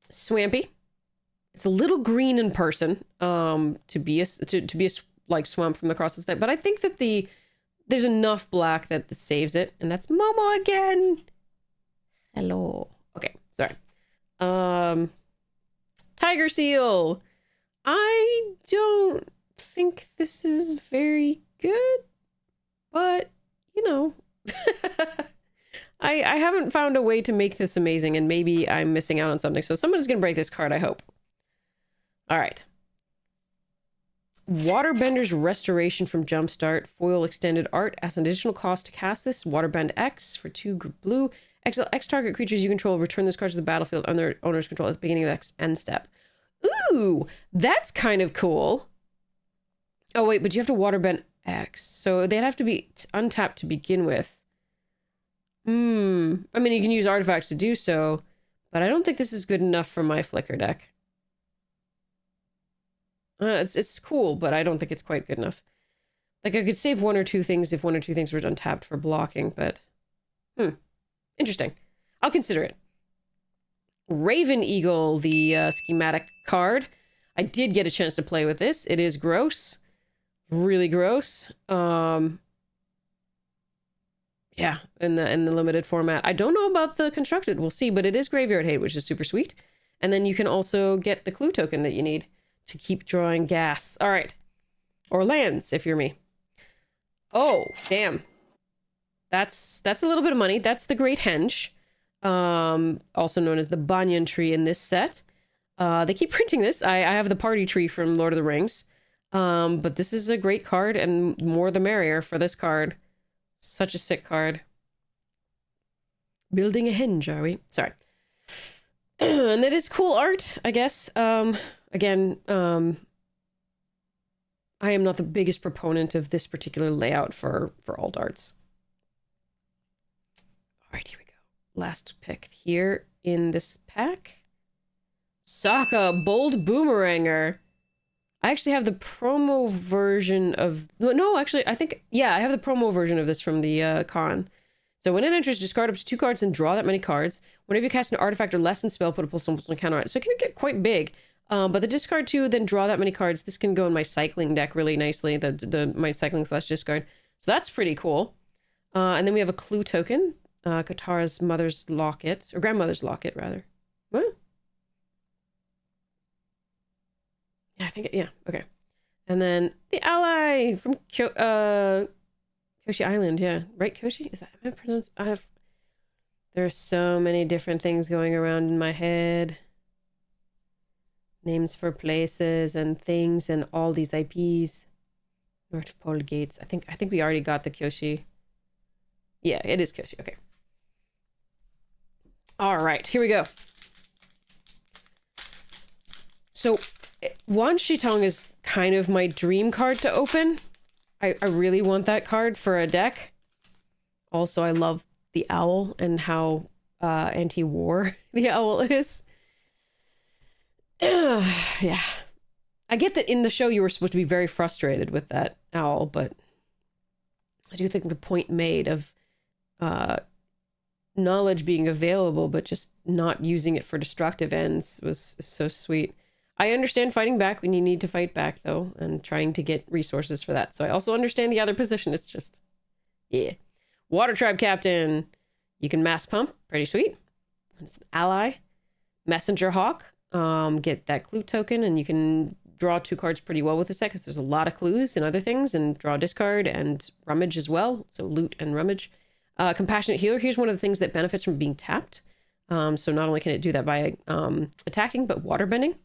Swampy. It's a little green in person, to be a like swamp from across the state, but I think that there's enough black that saves it, and that's Momo again. Hello. Okay, sorry. Tiger Seal. I don't think this is very good, but you know, I haven't found a way to make this amazing, and maybe I'm missing out on something. So someone's gonna break this card, I hope. All right. Waterbender's Restoration from Jumpstart. Foil extended art. As an additional cost to cast this, Waterbend X for 2 blue. X target creatures you control return this card to the battlefield under owner's control at the beginning of the next end step. Ooh, that's kind of cool. Oh wait, but you have to Waterbend X, so they'd have to be untapped to begin with. I mean, you can use artifacts to do so, but I don't think this is good enough for my Flicker deck. It's cool, but I don't think it's quite good enough. Like, I could save 1 or 2 things if 1 or 2 things were untapped for blocking, but Interesting. I'll consider it. Raven Eagle, the schematic card. I did get a chance to play with this. It is gross. Really gross. Yeah, in the limited format. I don't know about the constructed. We'll see, but it is Graveyard Hate, which is super sweet. And then you can also get the clue token that you need to keep drawing gas. All right. Or lands, if you're me. Oh, damn. That's a little bit of money. That's the Great Henge. Also known as the Banyan Tree in this set. They keep printing this. I have the Party Tree from Lord of the Rings. But this is a great card, and more the merrier for this card. Such a sick card. Building a henge, are we? Sorry. And it is cool art, I guess. Again, I am not the biggest proponent of this particular layout for alt arts. All right, here we go. Last pick here in this pack. Sokka, Bold Boomeranger. I actually have the promo version of... No, actually, I think... Yeah, I have the promo version of this from the con. So when it enters, discard up to 2 cards and draw that many cards. Whenever you cast an artifact or lessen spell, put a plus one counter on it. So it can get quite big. But the discard 2, then draw that many cards. This can go in my cycling deck really nicely. My cycling / discard. So that's pretty cool. And then we have a clue token. Katara's mother's locket. Or grandmother's locket, rather. What? Yeah, I think, yeah, okay. And then the ally from Kyoshi Island, yeah. Right, Kyoshi? Is that, am I pronounced? There's so many different things going around in my head. Names for places and things and all these IPs. North Pole Gates. I think we already got the Kyoshi. Yeah, it is Kyoshi, okay. All right, here we go. So... Wan Shitong is kind of my dream card to open. I really want that card for a deck. Also, I love the owl and how anti-war the owl is. Yeah. I get that in the show you were supposed to be very frustrated with that owl, but I do think the point made of knowledge being available but just not using it for destructive ends was so sweet. I understand fighting back when you need to fight back, though, and trying to get resources for that. So I also understand the other position. It's just, yeah. Water Tribe Captain. You can mass pump. Pretty sweet. It's an ally. Messenger Hawk. Get that clue token, and you can draw 2 cards pretty well with this set, because there's a lot of clues and other things, and draw discard, and rummage as well. So loot and rummage. Compassionate Healer. Here's one of the things that benefits from being tapped. So not only can it do that by attacking, but waterbending.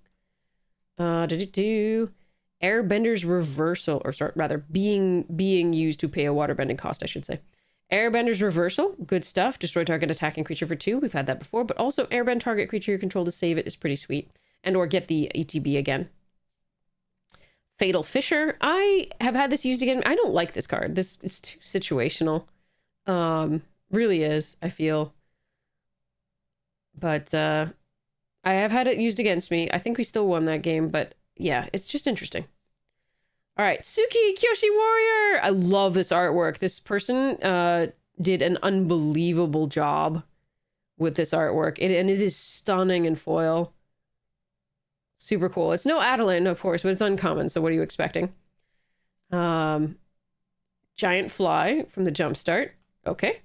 Airbender's Reversal, or sorry, rather being used to pay a waterbending cost, I should say. Airbender's Reversal, good stuff. Destroy target attacking creature for 2. We've had that before, but also airbend target creature you control to save it is pretty sweet. And or get the ETB again. Fatal Fisher. I have had this used again. I don't like this card. This is too situational. Really is, I feel. But I have had it used against me. I think we still won that game, but yeah, it's just interesting. All right, Suki Kyoshi Warrior. I love this artwork. This person did an unbelievable job with this artwork. And it is stunning in foil. Super cool. It's no Adeline, of course, but it's uncommon. So what are you expecting? Giant Fly from the Jumpstart. Okay.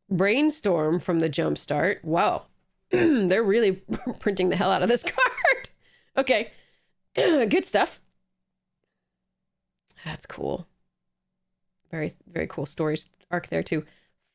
Brainstorm from the Jumpstart. Wow. They're really printing the hell out of this card. Okay. Good stuff. That's cool. Very, very cool stories arc there too.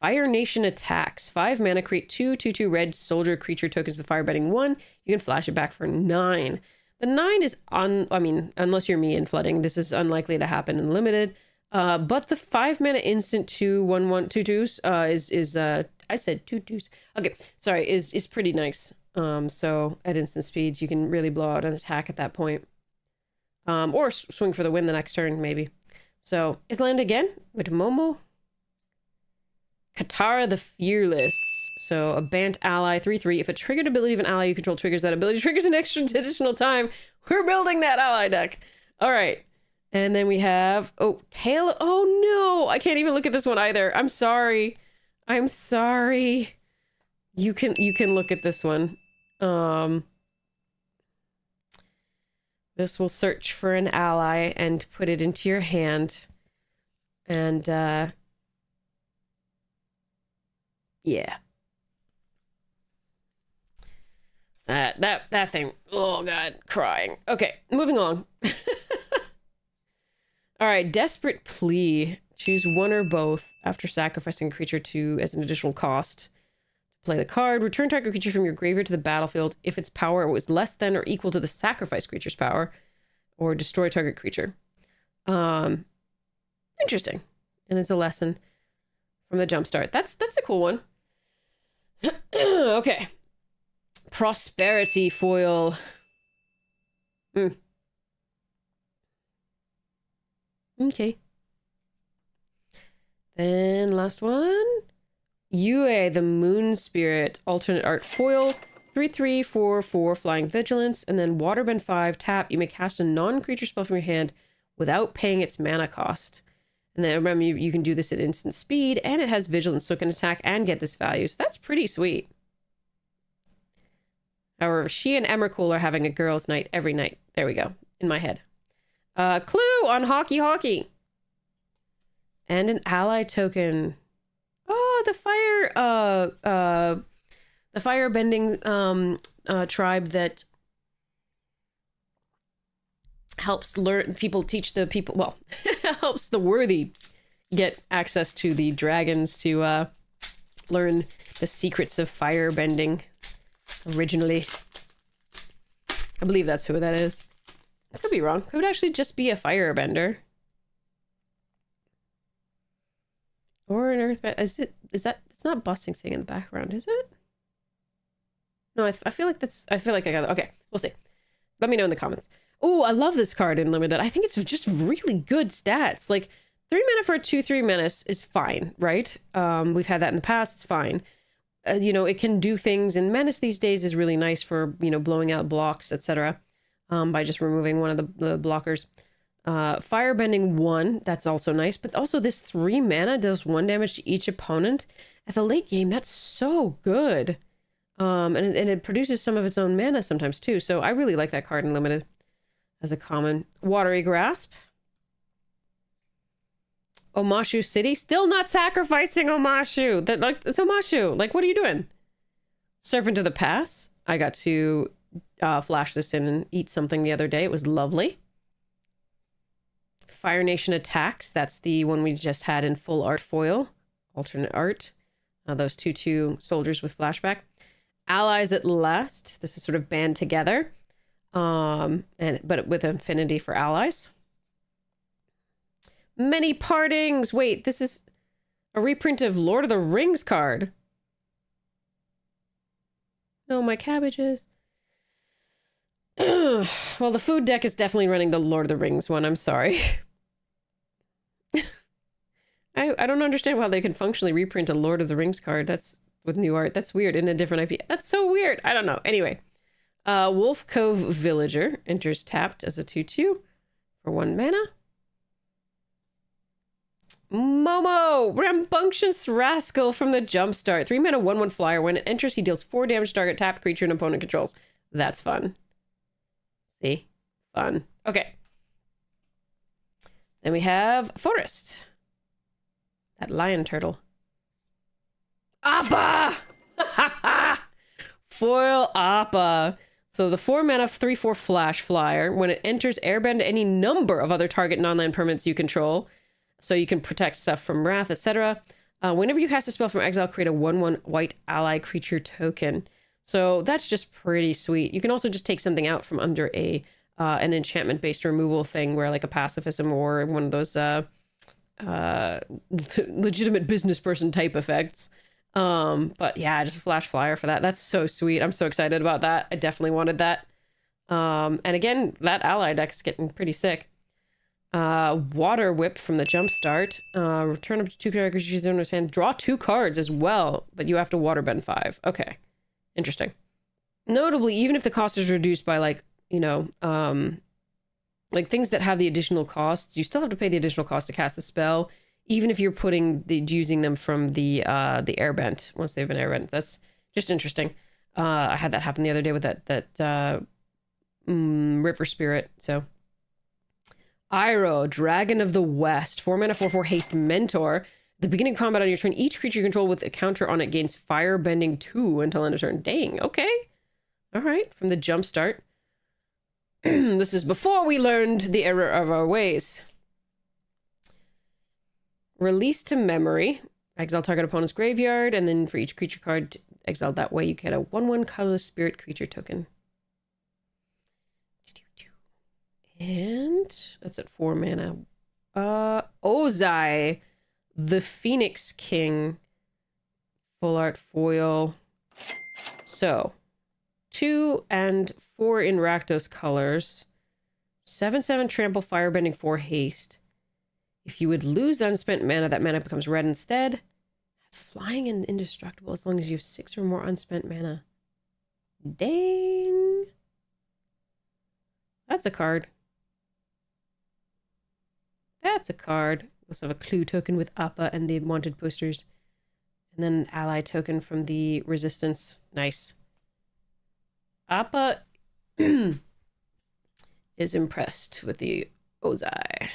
Fire Nation Attacks. 5 mana, create 2/2/2 red soldier creature tokens with firebending 1. You can flash it back for 9. The 9 is I mean, unless you're me in flooding, this is unlikely to happen in limited. But the 5 mana instant 2/1/1 2/2s is I said 2/2s. Okay, sorry, is pretty nice. So at instant speeds, you can really blow out an attack at that point. Or swing for the win the next turn, maybe. So is land again with Momo. Katara the Fearless. So a Bant ally, 3/3. If a triggered ability of an ally you control triggers, that ability triggers an extra additional time. We're building that ally deck. All right. And then we have, oh, tail. Oh no, I can't even look at this one either. I'm sorry. I'm sorry. You can look at this one. This will search for an ally and put it into your hand. And yeah. That thing. Oh god, crying. Okay, moving on. All right, desperate plea. Choose one or both after sacrificing a creature to as an additional cost. Play the card. Return target creature from your graveyard to the battlefield if its power was less than or equal to the sacrificed creature's power, or destroy target creature. Interesting. And it's a lesson from the jumpstart. That's a cool one. Okay. Prosperity foil. Okay. Then last one. Yue, the Moon Spirit, alternate art foil. 3/3, 4/4, flying vigilance, and then waterbend 5, tap. You may cast a non-creature spell from your hand without paying its mana cost. And then remember, you can do this at instant speed, and it has vigilance, so it can attack and get this value. So that's pretty sweet. However, she and Emrakul are having a girls' night every night. There we go, in my head. Clue on Hockey. And an ally token. Oh, the firebending tribe that helps teach the people, well, helps the worthy get access to the dragons to learn the secrets of firebending. Originally, I believe that's who that is. I could be wrong. Could actually just be a firebender. Or an earthbender. Is that, it's not busting saying in the background, is it? No, I feel like I got it. Okay, we'll see. Let me know in the comments. Oh, I love this card in Limited. I think it's just really good stats. Like, 3 mana for a 2/3 menace is fine, right? We've had that in the past, it's fine. You know, it can do things, and menace these days is really nice for, you know, blowing out blocks, etc. By just removing one of the blockers. Firebending 1, that's also nice, but also this 3 mana does 1 damage to each opponent. At the late game, that's so good. And it produces some of its own mana sometimes too, so I really like that card in Limited as a common. Watery Grasp. Omashu City, still not sacrificing Omashu. It's Omashu. Like, what are you doing? Serpent of the Pass. I got to flash this in and eat something the other day. It was lovely. Fire Nation Attacks. That's the one we just had in full art foil. Alternate art. Those 2/2 soldiers with flashback. Allies at Last. This is sort of band together. But with affinity for allies. Many Partings. Wait, this is a reprint of Lord of the Rings card. No, my cabbages. Well, the food deck is definitely running the Lord of the Rings one. I'm sorry. I don't understand how they can functionally reprint a Lord of the Rings card. That's with new art. That's weird. In a different IP. That's so weird. I don't know. Anyway. Wolf Cove Villager enters tapped as a 2/2 for 1 mana. Momo, Rambunctious Rascal from the Jumpstart. 3 mana, 1/1 flyer. When it enters, he deals 4 damage to target tapped creature and opponent controls. That's fun. See? Fun. Okay. Then we have Forest. That lion turtle. Appa! Foil Appa. So the 4 mana 3/4 flash flyer. When it enters, airbend any number of other target non-land permanents you control. So you can protect stuff from wrath, etc. Whenever you cast a spell from exile, create a 1/1 white ally creature token. So that's just pretty sweet. You can also just take something out from under an enchantment-based removal thing, where like a pacifism or one of those legitimate business person type effects. But yeah, just a flash flyer for that. That's so sweet. I'm so excited about that. I definitely wanted that. And again, that ally deck is getting pretty sick. Water Whip from the Jumpstart. Return up to 2 characters you use in hand. Draw 2 cards as well, but you have to waterbend 5. Okay. Interesting. Notably, even if the cost is reduced by, like, you know, like things that have the additional costs, you still have to pay the additional cost to cast the spell, even if you're using them from the airbent once they've been airbent. That's just interesting. I had that happen the other day with that river spirit. So Iroh, Dragon of the West, 4 mana, 4/4 haste mentor. At the beginning of combat on your turn, each creature you control with a counter on it gains Firebending 2 until end of turn. Dang, okay. All right, from the jump start. This is before we learned the error of our ways. Release to memory. Exile target opponent's graveyard, and then for each creature card exiled that way, you get a 1/1 colorless spirit creature token. And that's at 4 mana. Ozai, the Phoenix King. Full art foil. So, 2 and 4 in Rakdos colors. 7/7 trample, firebending, 4 haste. If you would lose unspent mana, that mana becomes red instead. It's flying and indestructible as long as you have 6 or more unspent mana. Dang. That's a card. That's a card. We also have a clue token with Appa and the wanted posters. And then an ally token from the resistance. Nice. Appa is impressed with the Ozai.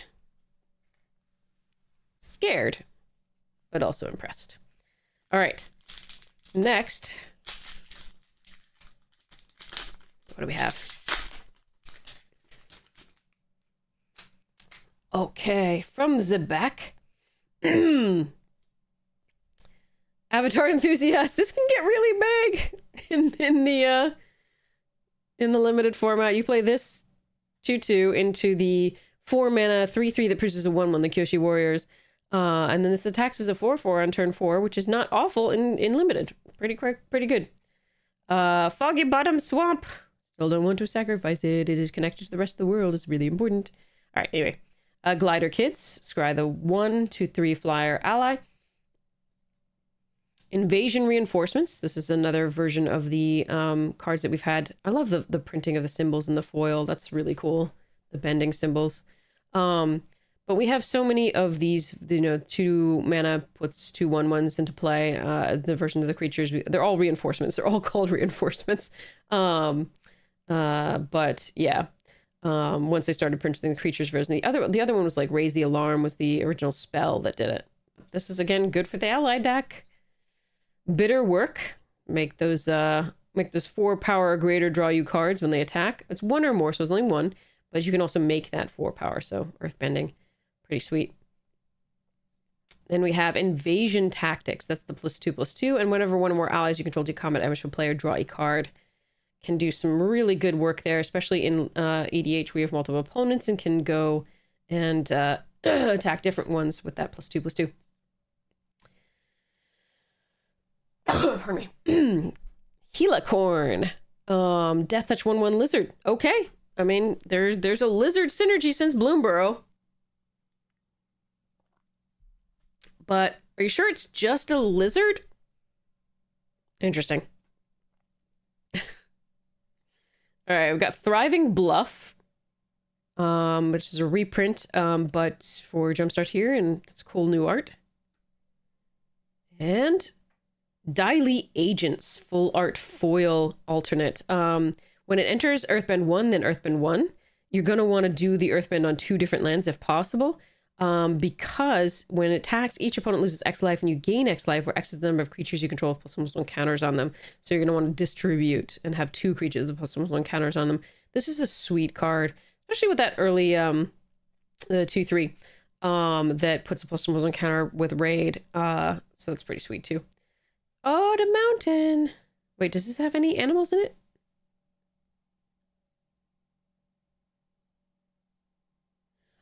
Scared, but also impressed. All right. Next. What do we have? Okay, from Zebek. Avatar enthusiast. This can get really big in the limited format. You play this 2/2 into the 4 mana 3/3 that produces a 1/1, the Kyoshi Warriors. And then this attacks as a 4/4 on turn 4, which is not awful in limited. Pretty good. Foggy Bottom Swamp. Still don't want to sacrifice it. It is connected to the rest of the world. It's really important. All right, anyway. Glider Kids. Scry the 1/2/3 flyer ally. Invasion Reinforcements. This is another version of the cards that we've had. I love the printing of the symbols in the foil. That's really cool. The bending symbols. But we have so many of these, 2 mana puts 2 1/1s into play. The version of the creatures, they're all reinforcements. They're all called reinforcements. But yeah, once they started printing the creatures version, the other one was like Raise the Alarm was the original spell that did it. This is again good for the ally deck. Bitter Work. Make those 4 power or greater draw you cards when they attack. It's 1 or more, so it's only 1. But you can also make that 4 power, so Earthbending. Pretty sweet. Then we have Invasion Tactics. That's the +2/+2. And whenever one or more allies you control do combat damage from player, draw a card. Can do some really good work there, especially in EDH. We have multiple opponents and can go and attack different ones with that +2/+2. Pardon me. Helicorn. Death Touch 1/1 Lizard. Okay. I mean, there's a lizard synergy since Bloomburrow. But are you sure it's just a lizard? Interesting. All right, we've got Thriving Bluff, which is a reprint, but for Jumpstart here, and it's cool new art. And Diley Agents, full art foil alternate. When it enters Earthbend 1, then Earthbend 1, you're going to want to do the Earthbend on 2 different lands if possible. Because when it attacks, each opponent loses X life and you gain X life, where X is the number of creatures you control with +1/+1 counters on them. So you're going to want to distribute and have 2 creatures with +1/+1 counters on them. This is a sweet card, especially with that early the 2/3 that puts a +1/+1 counter with raid. So that's pretty sweet too. Oh, the mountain. Wait, does this have any animals in it?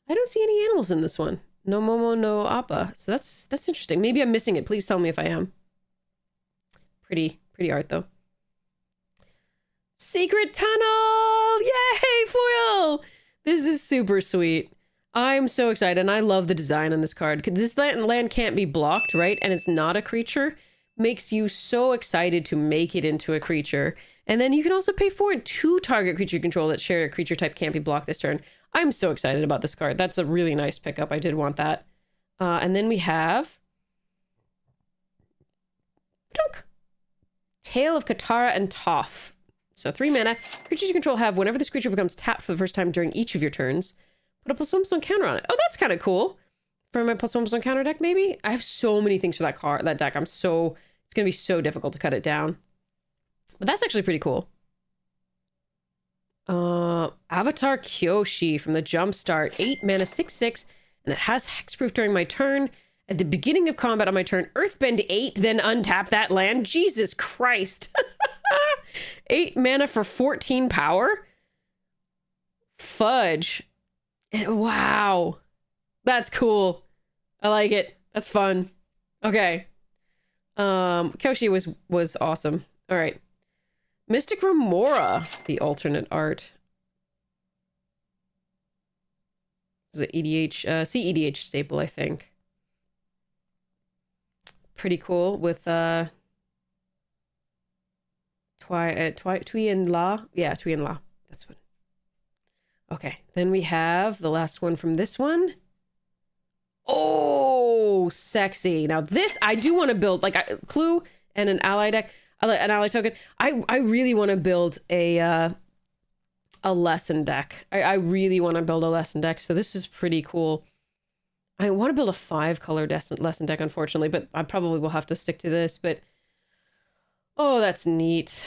I don't see any animals in this one. No Momo, no Appa. So that's interesting. Maybe I'm missing it. Please tell me if I am. Pretty art though. Secret Tunnel! Yay, foil! This is super sweet. I'm so excited, and I love the design on this card. This land can't be blocked, right? And it's not a creature. Makes you so excited to make it into a creature. And then you can also pay for it. 2 target creature you control that share a creature type can't be blocked this turn. I'm so excited about this card. That's a really nice pickup. I did want that. And then we have Tale of Katara and Toph. So 3 mana. Creatures you control have, whenever this creature becomes tapped for the first time during each of your turns, put a +1/+1 counter on it. Oh, that's kind of cool. For my +1/+1 counter deck, maybe? I have so many things for that deck. It's going to be so difficult to cut it down. But that's actually pretty cool. Avatar Kyoshi from the Jumpstart. 8 mana, 6/6, and it has hexproof during my turn. At the beginning of combat on my turn, Earthbend 8, then untap that land. Jesus Christ. 8 mana for 14 power? Fudge. Wow. That's cool. I like it. That's fun. Okay. Kyoshi was awesome. All right. Mystic Remora, the alternate art. This is an EDH, CEDH staple, I think. Pretty cool with Tui and La. Yeah, Tui and La. That's what. Okay, then we have the last one from this one. Oh, sexy. Now this, I do want to build, like, Clue and an ally deck, an ally token. I really want to build a lesson deck. I really want to build a lesson deck, so this is pretty cool. I want to build a 5-color lesson deck, unfortunately, but I probably will have to stick to this, but oh, that's neat.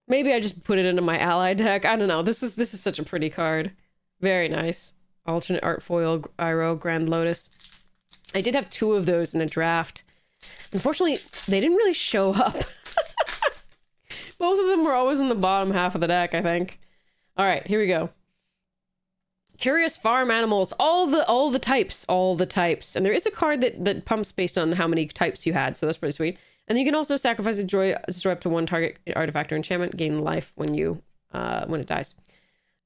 Maybe I just put it into my ally deck. I don't know. This is such a pretty card. Very nice. Alternate art foil, Iroh, Grand Lotus. I did have 2 of those in a draft. Unfortunately, they didn't really show up. Both of them were always in the bottom half of the deck, I think. All right, here we go. Curious Farm Animals, all the types. And there is a card that pumps based on how many types you had, so that's pretty sweet. And you can also sacrifice a destroy up to 1 target artifact or enchantment, gain life when it dies.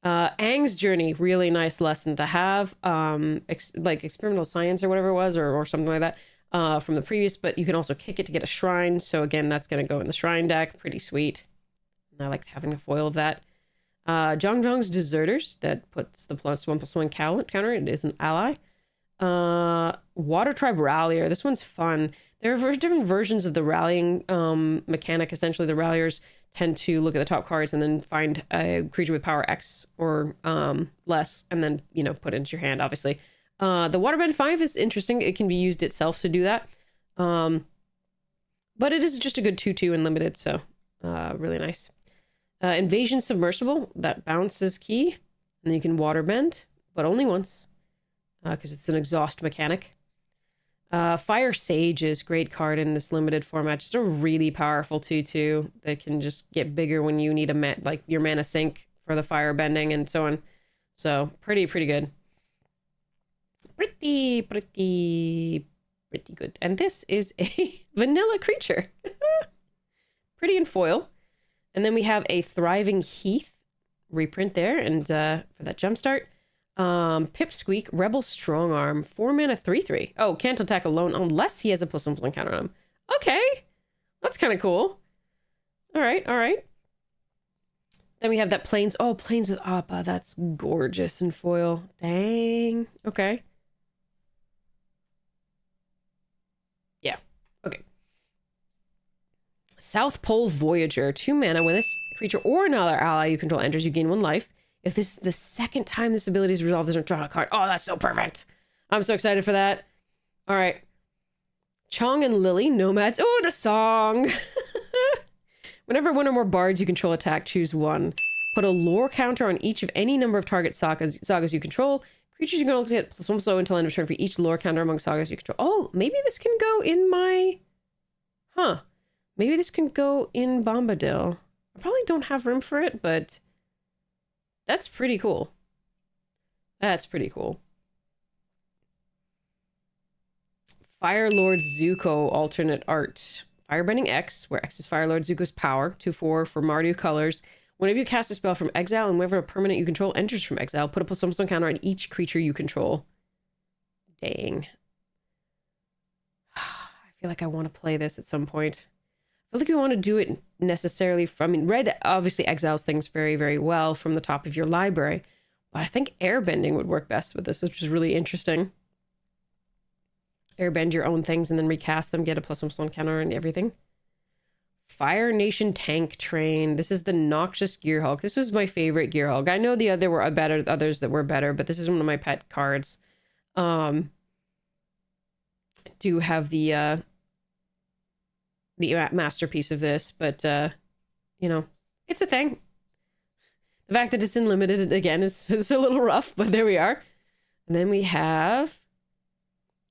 Aang's Journey, really nice lesson to have. Like experimental science or whatever it was, or something like that from the previous, but you can also kick it to get a shrine. So again, that's going to go in the shrine deck. Pretty sweet. And I like having the foil of that. Zhong's Deserters, that puts the +1/+1 counter. It is an ally. Water Tribe Rallier. This one's fun. There are different versions of the rallying mechanic. Essentially, the ralliers tend to look at the top cards and then find a creature with power X or less, and then, put it into your hand, obviously. The Waterbend 5 is interesting. It can be used itself to do that. But it is just a good 2/2 and limited, so really nice. Invasion Submersible, that bounces key, and then you can Waterbend, but only once, because it's an exhaust mechanic. Fire Sage is a great card in this limited format. Just a really powerful 2/2 that can just get bigger when you need like your mana sink for the fire bending and so on. So pretty good. Pretty good. And this is a vanilla creature. Pretty in foil. And then we have a Thriving Heath reprint there, and for that Jumpstart. Pipsqueak, Rebel Strongarm, 4 mana, 3/3. Oh, can't attack alone unless he has a +1/+1 counter on him. Okay, that's kind of cool. All right. Then we have that Plains. Oh, Plains with Appa. That's gorgeous in foil. Dang. Okay. Yeah. Okay. South Pole Voyager, 2 mana. When this creature or another ally you control enters, you gain 1 life. If this is the second time this ability is resolved, there's draw a card. Oh, that's so perfect. I'm so excited for that. All right. Chong and Lily, Nomads. Oh, the song. Whenever 1 or more bards you control attack, choose 1. Put a lore counter on each of any number of target sagas you control. Creatures you can only get +1/+0 until end of turn for each lore counter among sagas you control. Oh, maybe this can go in my... Maybe this can go in Bombadil. I probably don't have room for it, but... That's pretty cool. That's pretty cool. Firelord Zuko alternate art. Firebending X, where X is Firelord Zuko's power. 2/4 for Mardu colors. Whenever you cast a spell from exile and whenever a permanent you control enters from exile, put a +1/+1 counter on each creature you control. Dang. I feel like I want to play this at some point. I feel like we want to do it necessarily from... red obviously exiles things very, very well from the top of your library. But I think airbending would work best with this, which is really interesting. Airbend your own things and then recast them, get a +1/+1 counter and everything. Fire Nation Tank Train. This is the Noxious Gearhulk. This was my favorite Gearhulk. I know there were others that were better, but this is one of my pet cards. I do have the masterpiece of this, but you know, it's a thing. The fact that it's unlimited again is a little rough, but there we are. And then we have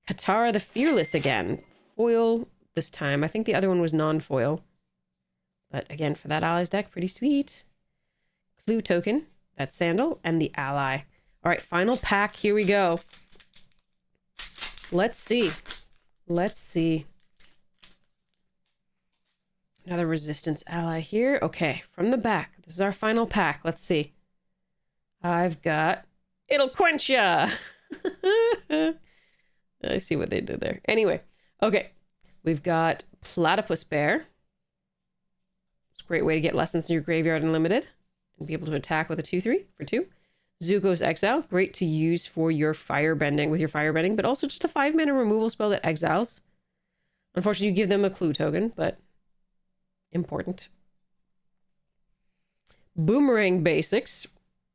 Katara the Fearless again. Foil this time. I think the other one was non-foil. But again, for that allies deck, pretty sweet. Clue token, that Sandal, and the ally. All right, final pack. Here we go. Let's see. Let's see. Another resistance ally here. Okay, from the back. This is our final pack. Let's see. I've got... It'll quench ya! I see what they did there. Anyway, okay. We've got Platypus Bear. It's a great way to get lessons in your graveyard unlimited and be able to attack with a 2/3 for 2. Zuko's Exile. Great to use for your firebending, but also just a 5-mana removal spell that exiles. Unfortunately, you give them a clue token, but important. Boomerang Basics.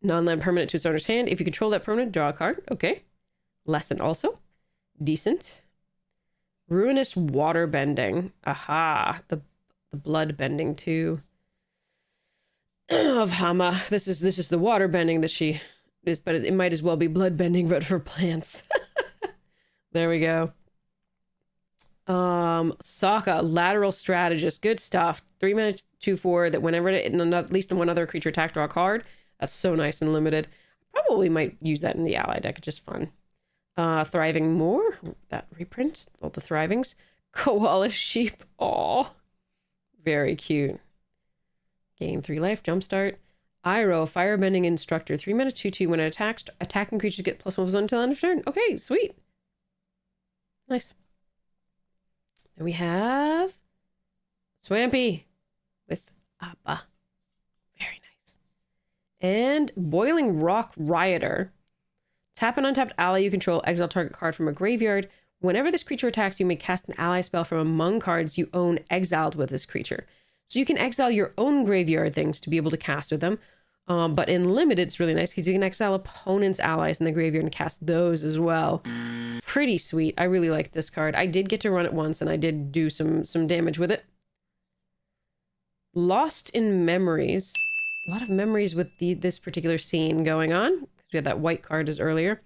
Non-land permanent to its owner's hand. If you control that permanent, draw a card. Okay. Lesson also. Decent. Ruinous Waterbending. Aha. The blood bending too. Of Hama. This is the water bending that she is, but it might as well be blood bending, but for plants. There we go. Sokka, Lateral Strategist. Good stuff. 3 mana 2/4 that whenever at least one other creature attack, draw a card. That's so nice and limited. Probably might use that in the ally deck. It's just fun. Thriving Moor. That reprint. All the Thrivings. Koala Sheep. Aw. Very cute. Gain 3 life. Jumpstart. Iroh, Firebending Instructor. 3 mana 2/2. When it attacks, attacking creatures get +1/+1 until end of turn. Okay, sweet. Nice. Then we have Swampy with Appa. Very nice. And Boiling Rock Rioter. Tap an untapped ally you control, exile target card from a graveyard. Whenever this creature attacks, you may cast an ally spell from among cards you own exiled with this creature. So you can exile your own graveyard things to be able to cast with them. But in limited, it's really nice because you can exile opponents' allies in the graveyard and cast those as well. Pretty sweet. I really like this card. I did get to run it once and I did do some damage with it. Lost in Memories. A lot of memories with this particular scene going on. Because we had that white card as earlier.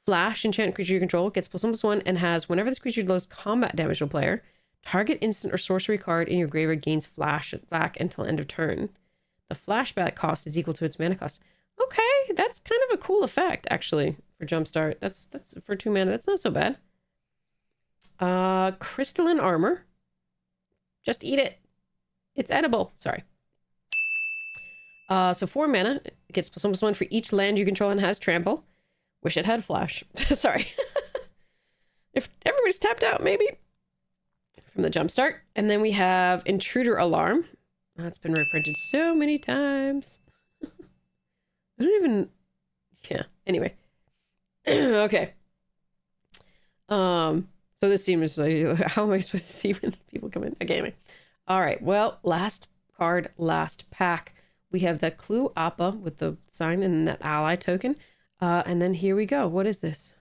Flash, enchant creature you control, gets +1/+1 and has whenever this creature deals combat damage to a player, target instant or sorcery card in your graveyard gains flash back until end of turn. The flashback cost is equal to its mana cost. Okay, that's kind of a cool effect, actually, for Jumpstart. That's for 2 mana. That's not so bad. Crystalline Armor. Just eat it. It's edible. Sorry. So 4 mana. It gets +1/+1 for each land you control and has trample. Wish it had flash. Sorry. If everybody's tapped out, maybe. From the Jumpstart. And then we have Intruder Alarm. That's been reprinted so many times. I don't even... Yeah, anyway. Okay. So this seems like... How am I supposed to see when people come in? Okay, anyway. All right, well, last card, last pack. We have the Clue Appa with the sign and that ally token. And then here we go. What is this?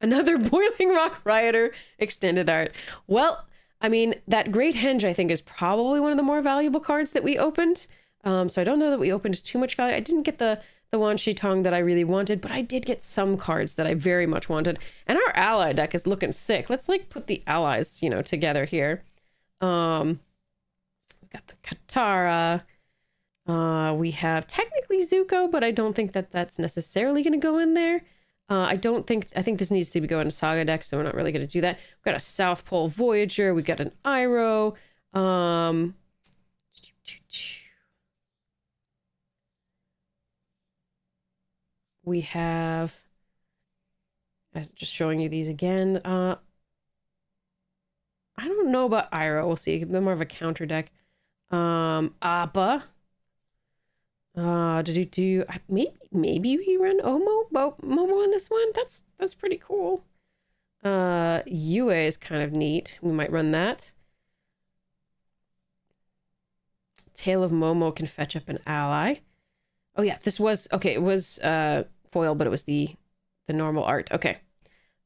Another Boiling Rock Rioter extended art. Well... I mean, that Great Henge, I think, is probably one of the more valuable cards that we opened. So I don't know that we opened too much value. I didn't get the Wan Shi Tong that I really wanted, but I did get some cards that I very much wanted. And our ally deck is looking sick. Let's, like, put the allies, you know, together here. We got the Katara. We have technically Zuko, but I don't think that that's necessarily going to go in there. I think this needs to be going to Saga deck, so we're not really going to do that. We've got a South Pole Voyager. We've got an Iroh. We have... Just showing you these again. I don't know about Iroh. We'll see. They're more of a counter deck. Appa. Maybe we run Momo on this one. That's pretty cool. UA is kind of neat. We might run that. Tail of Momo can fetch up an ally. Oh yeah, this was okay. It was foil, but it was the normal art. Okay.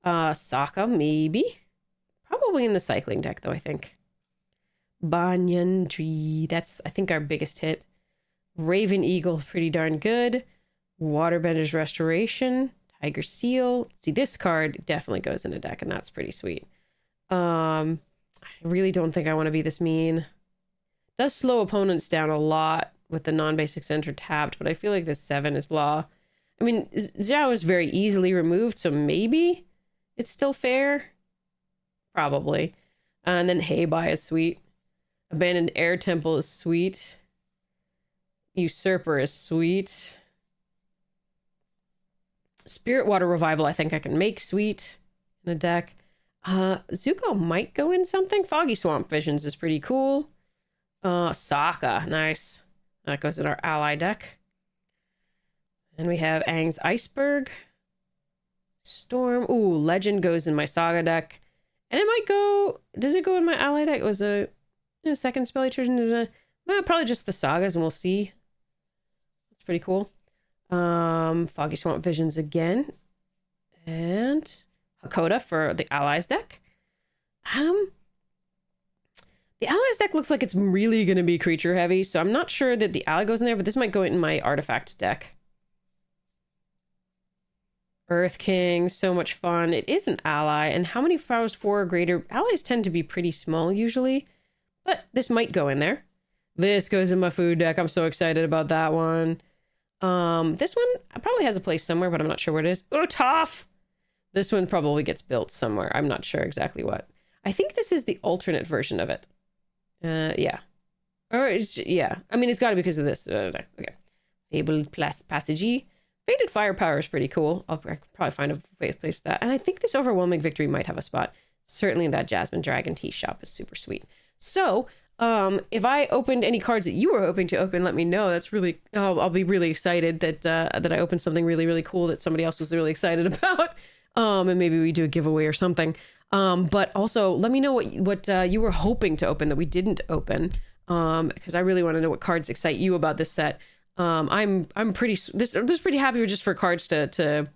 Sokka, maybe. Probably in the cycling deck, though, I think. Banyan Tree. That's, I think, our biggest hit. Raven Eagle, pretty darn good. Waterbender's Restoration. Tiger Seal. See, this card definitely goes in a deck, and that's pretty sweet. I really don't think I want to be this mean. Does slow opponents down a lot with the non-basic center tapped, but I feel like this 7 is blah. I mean, Zhao is very easily removed, so maybe it's still fair. Probably. And then Heibai is sweet. Abandoned Air Temple is sweet. Usurper is sweet. Spirit Water Revival I think I can make sweet in a deck. Zuko might go in something. Foggy Swamp Visions is pretty cool. Sokka, nice. That goes in our ally deck. And we have Aang's Iceberg. Storm. Ooh, Legend goes in my Saga deck. And it might go... Does it go in my ally deck? It was a second spell turn. Probably just the Sagas, and we'll see. That's pretty cool. Foggy Swamp Visions again. And Hakoda for the Allies deck. The Allies deck looks like it's really going to be creature heavy, so I'm not sure that the ally goes in there, but this might go in my artifact deck. Earth King, so much fun. It is an ally, and how many powers 4 or greater? Allies tend to be pretty small usually, but this might go in there. This goes in my food deck. I'm so excited about that one. This one probably has a place somewhere, but I'm not sure where it is. Oh, tough! This one probably gets built somewhere. I'm not sure exactly what. I think this is the alternate version of it. Yeah. Or, yeah. I mean, it's got to be because of this. Okay. Fabled Passagee. Faded Firepower is pretty cool. I'll probably find a place for that. And I think this Overwhelming Victory might have a spot. Certainly that Jasmine Dragon Tea shop is super sweet. So, if I opened any cards that you were hoping to open, let me know. That's really... I'll be really excited that I opened something really, really cool that somebody else was really excited about. And maybe we do a giveaway or something. But also, let me know what you were hoping to open that we didn't open. Because I really want to know what cards excite you about this set. I'm pretty happy just for cards to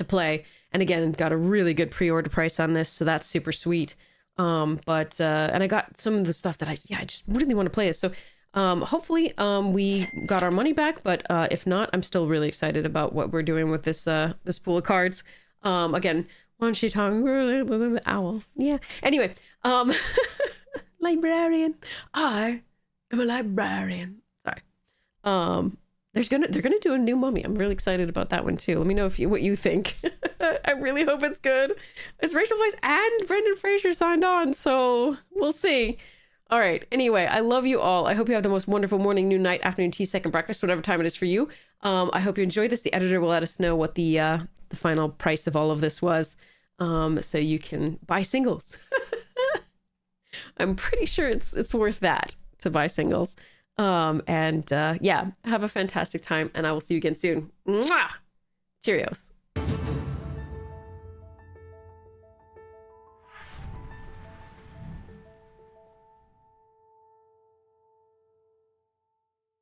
play, and again got a really good pre-order price on this, so that's super sweet. And I got some of the stuff that I just really want to play this. So hopefully we got our money back, but if not, I'm still really excited about what we're doing with this pool of cards. Again, Wan Shi Tong, owl. Yeah. Anyway, librarian. I am a librarian. They're gonna do a new Mummy. I'm really excited about that one too. Let me know what you think. I really hope it's good. It's Rachel Weisz and Brendan Fraser signed on, so we'll see. All right. Anyway, I love you all. I hope you have the most wonderful morning, noon, night, afternoon, tea, second breakfast, whatever time it is for you. I hope you enjoyed this. The editor will let us know what the final price of all of this was, so you can buy singles. I'm pretty sure it's worth that to buy singles. Yeah, have a fantastic time, and I will see you again soon. Mwah! Cheerios.